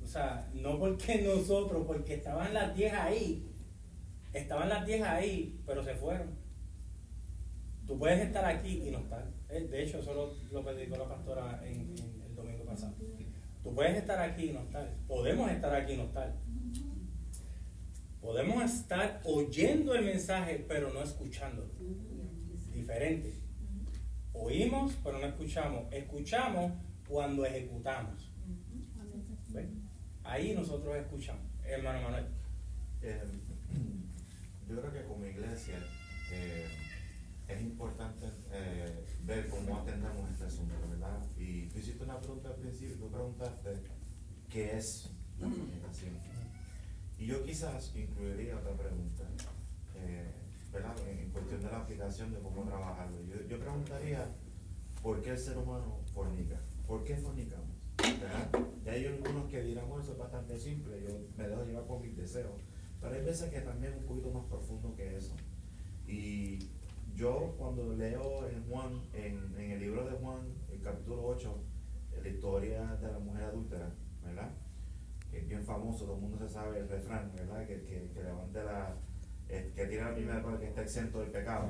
O sea, no porque nosotros, porque estaban las 10 ahí, pero se fueron. Tú puedes estar aquí y no estar. De hecho, eso lo predicó la pastora en el domingo pasado. Tú puedes estar aquí y no estar. Podemos estar aquí y no estar. Podemos estar oyendo el mensaje, pero no escuchándolo. Diferente. Oímos, pero no escuchamos. Escuchamos cuando ejecutamos. ¿Ves? Ahí nosotros escuchamos. Hermano Manuel. Yo creo que como iglesia es importante ver cómo atendemos este asunto, ¿verdad? Y tú hiciste una pregunta al principio, tú preguntaste qué es la fornicación. Y yo quizás incluiría otra pregunta, ¿verdad? En cuestión de la aplicación de cómo trabajarlo. Yo preguntaría, ¿por qué el ser humano fornica? ¿Por qué fornicamos? ¿Verdad? Y hay algunos que dirán, bueno, eso es bastante simple, yo me dejo llevar por mis deseos. Pero hay veces que también es un poquito más profundo que eso. Y yo cuando leo en Juan, en el libro de Juan, el capítulo 8, la historia de la mujer adúltera, ¿verdad? Que es bien famoso, todo el mundo se sabe el refrán, ¿verdad? Que levante que tire la primera para que esté exento del pecado.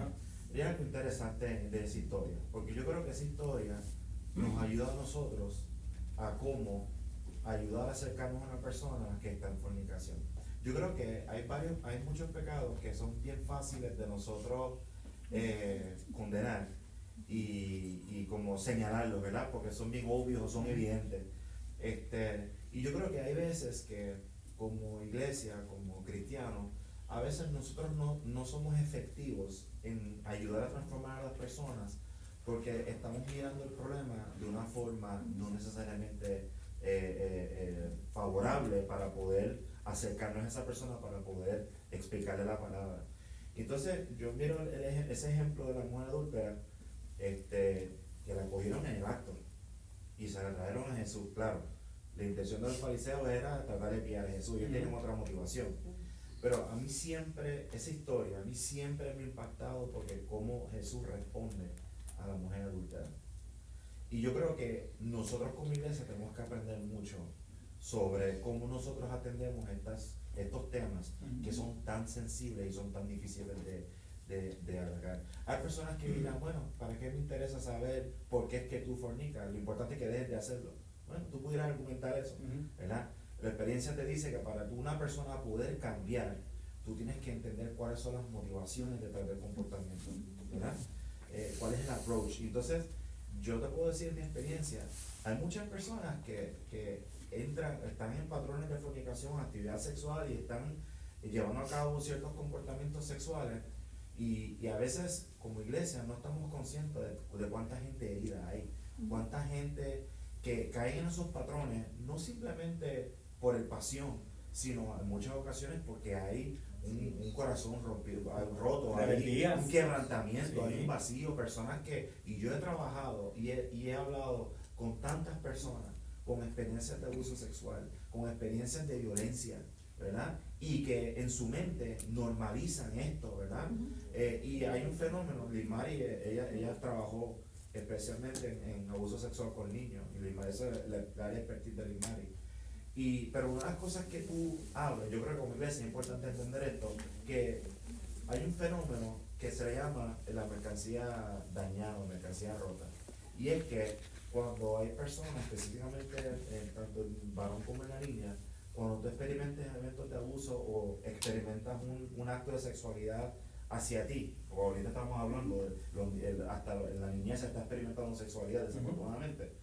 Y es algo interesante de esa historia, porque yo creo que esa historia nos ayuda a nosotros a cómo ayudar a acercarnos a una persona que está en fornicación. Yo creo que hay muchos pecados que son bien fáciles de nosotros condenar y como señalarlos, ¿verdad? Porque son bien obvios, son evidentes. Y yo creo que hay veces que como iglesia, como cristianos, a veces nosotros no somos efectivos en ayudar a transformar a las personas porque estamos mirando el problema de una forma no necesariamente favorable para poder acercarnos a esa persona, para poder explicarle la palabra. Entonces yo miro ese ejemplo de la mujer adúltera, que la cogieron en el acto y se la trajeron a Jesús. Claro, la intención de los fariseos era tratar de pillar a Jesús, ellos tienen otra motivación. Pero a mí siempre, esa historia, a mí siempre me ha impactado porque cómo Jesús responde a la mujer adúltera. Y yo creo que nosotros como iglesia tenemos que aprender mucho sobre cómo nosotros atendemos estos temas que son tan sensibles y son tan difíciles de atacar. Hay personas que dirán, bueno, ¿para qué me interesa saber por qué es que tú fornicas? Lo importante es que dejes de hacerlo. Bueno, tú pudieras argumentar eso, ¿verdad? La experiencia te dice que para una persona poder cambiar, tú tienes que entender cuáles son las motivaciones detrás del comportamiento, ¿verdad? ¿Cuál es el approach? Entonces, yo te puedo decir mi experiencia, hay muchas personas que están en patrones de fornicación, actividad sexual y están llevando a cabo ciertos comportamientos sexuales y a veces como iglesia no estamos conscientes de cuánta gente herida hay, cuánta gente que cae en esos patrones, no simplemente por el pasión, sino en muchas ocasiones porque hay un corazón roto, hay un quebrantamiento, hay un vacío, personas y yo he trabajado y he hablado con tantas personas con experiencias de abuso sexual, con experiencias de violencia, ¿verdad? Y que en su mente normalizan esto, ¿verdad? Y hay un fenómeno, Liz Mari, ella trabajó especialmente en abuso sexual con niños, y Liz Mari, esa es la área expertise de Liz Mari. Pero una de las cosas que tú hablas, yo creo que como iglesia es importante entender esto, que hay un fenómeno que se llama la mercancía dañada, mercancía rota. Y es que cuando hay personas, específicamente tanto el varón como en la niña, cuando tú experimentas eventos de abuso o experimentas un acto de sexualidad hacia ti, o ahorita estamos hablando, hasta en la niñez se está experimentando sexualidad desafortunadamente,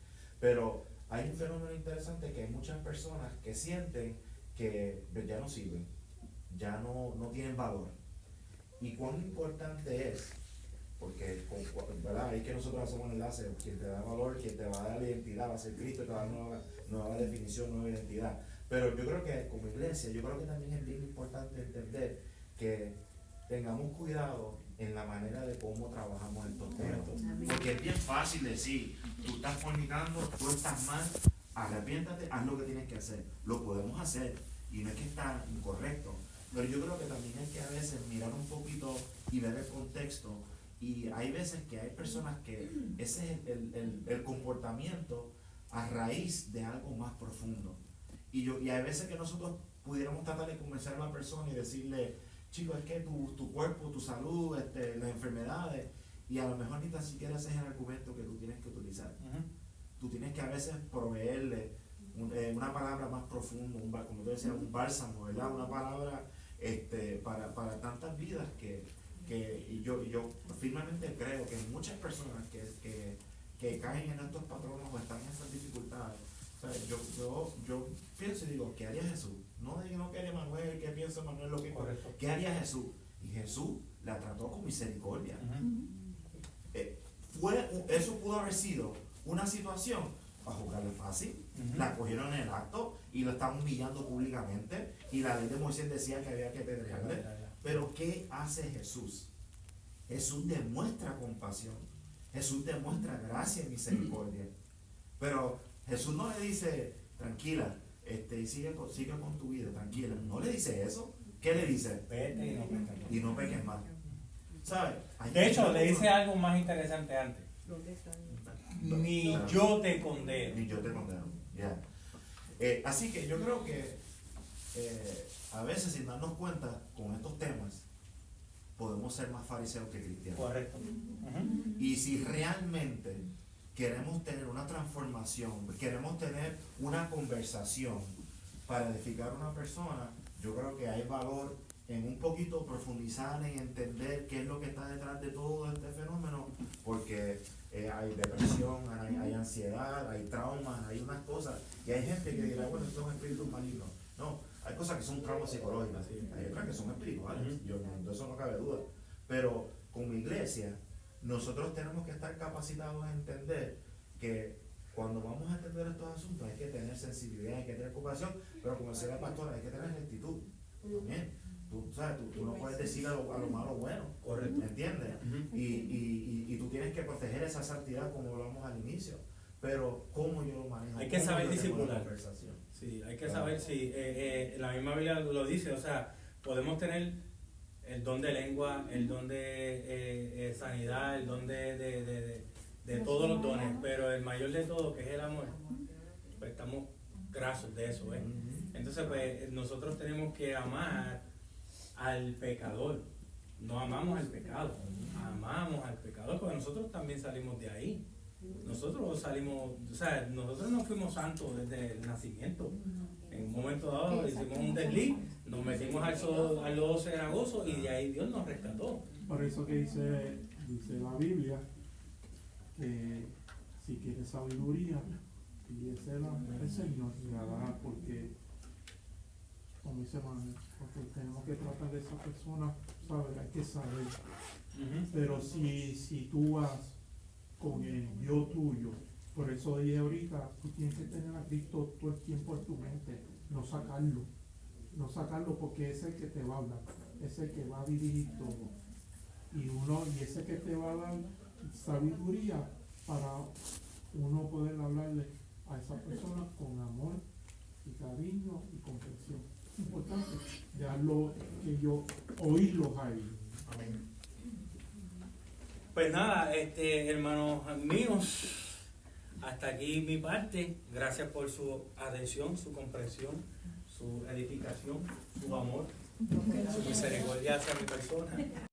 pero hay un fenómeno interesante que hay muchas personas que sienten que ya no sirven, ya no tienen valor. Y cuán importante es, porque ¿verdad? Ahí que nosotros hacemos el enlace, quien te da valor, quien te va a dar la identidad, va a ser Cristo, te va a dar nueva definición, nueva identidad. Pero yo creo que como iglesia, yo creo que también es bien importante entender que tengamos cuidado en la manera de cómo trabajamos estos temas. Porque es bien fácil decir, tú estás fornicando, tú estás mal, arrepiéntate, haz lo que tienes que hacer. Lo podemos hacer y no es que está incorrecto. Pero yo creo que también hay que a veces mirar un poquito y ver el contexto. Y hay veces que hay personas que ese es el comportamiento a raíz de algo más profundo. Y hay veces que nosotros pudiéramos tratar de convencer a la persona y decirle, chicos, es que tu cuerpo, tu salud, las enfermedades, y a lo mejor ni tan siquiera ese es el argumento que tú tienes que utilizar. Tú tienes que a veces proveerle una palabra más profunda, como tú decías, un bálsamo, ¿verdad? Una palabra para tantas vidas y yo firmemente creo que muchas personas que caen en estos patrones o están en estas dificultades, o sea, yo pienso y digo, ¿qué haría Jesús? No qué haría Manuel, qué piensa Manuel, ¿qué haría Jesús? Y Jesús la trató con misericordia. Eso pudo haber sido una situación para juzgarle fácil, la cogieron en el acto y lo estaban humillando públicamente y la ley de Moisés decía que había que apedrearle. Pero ¿qué hace Jesús? Jesús demuestra compasión, Jesús demuestra gracia y misericordia. Pero Jesús no le dice, tranquila, sigue con tu vida, tranquila. No le dice eso. ¿Qué le dice? Vete y no peques más. ¿Sabes? De hecho, le dice algo más interesante antes. Ni yo te condeno. Ni yo te condeno. Yeah. Así que yo creo que a veces sin darnos cuenta con estos temas podemos ser más fariseos que cristianos. Correcto. Y si realmente queremos tener una transformación, queremos tener una conversación para edificar a una persona, yo creo que hay valor en un poquito profundizar en entender qué es lo que está detrás de todo este fenómeno, porque hay depresión, hay ansiedad, hay traumas, hay unas cosas, y hay gente que dirá, bueno, estos son espíritus malignos. No, hay cosas que son traumas psicológicos, hay otras que son espirituales, de eso no cabe duda. Pero como iglesia, nosotros tenemos que estar capacitados a entender que cuando vamos a entender estos asuntos hay que tener sensibilidad, hay que tener compasión, pero como decía la pastora, hay que tener rectitud. También. Tú, ¿sabes? Tú no puedes decir a lo malo bueno. Correcto. ¿Me entiendes? Ujú. Y tú tienes que proteger esa santidad como hablamos al inicio. Pero, ¿cómo yo lo manejo? Hay que ¿Cómo saber yo tengo la disipular. conversación? Sí, hay que saber si la misma Biblia lo dice, o sea, podemos tener el don de lengua, el don de sanidad, el don de todos los dones, pero el mayor de todo, que es el amor, pues estamos grasos de eso, ¿eh? Entonces, pues nosotros tenemos que amar al pecador, no amamos al pecado, amamos al pecador, porque nosotros también salimos de ahí. Nosotros salimos, o sea, nosotros no fuimos santos desde el nacimiento. En un momento dado hicimos un desliz, nos metimos al lodo cenagoso y de ahí Dios nos rescató. Por eso que dice la Biblia que si quieres sabiduría, pídesela al Señor y la dará, porque, como dice Manuel, porque tenemos que tratar de esa persona, ¿sabes? Hay que saber. Pero si tú vas con el yo tuyo, por eso dije ahorita, tú tienes que tener a Cristo todo el tiempo en tu mente, no sacarlo porque es el que te va a hablar, es el que va a dirigir todo, y ese que te va a dar sabiduría para uno poder hablarle a esa persona con amor y cariño y comprensión. Es importante dejarlo, oírlos a ellos. Amén. Pues nada, hermanos míos, hasta aquí mi parte. Gracias por su atención, su comprensión, su edificación, su amor, su misericordia hacia mi persona.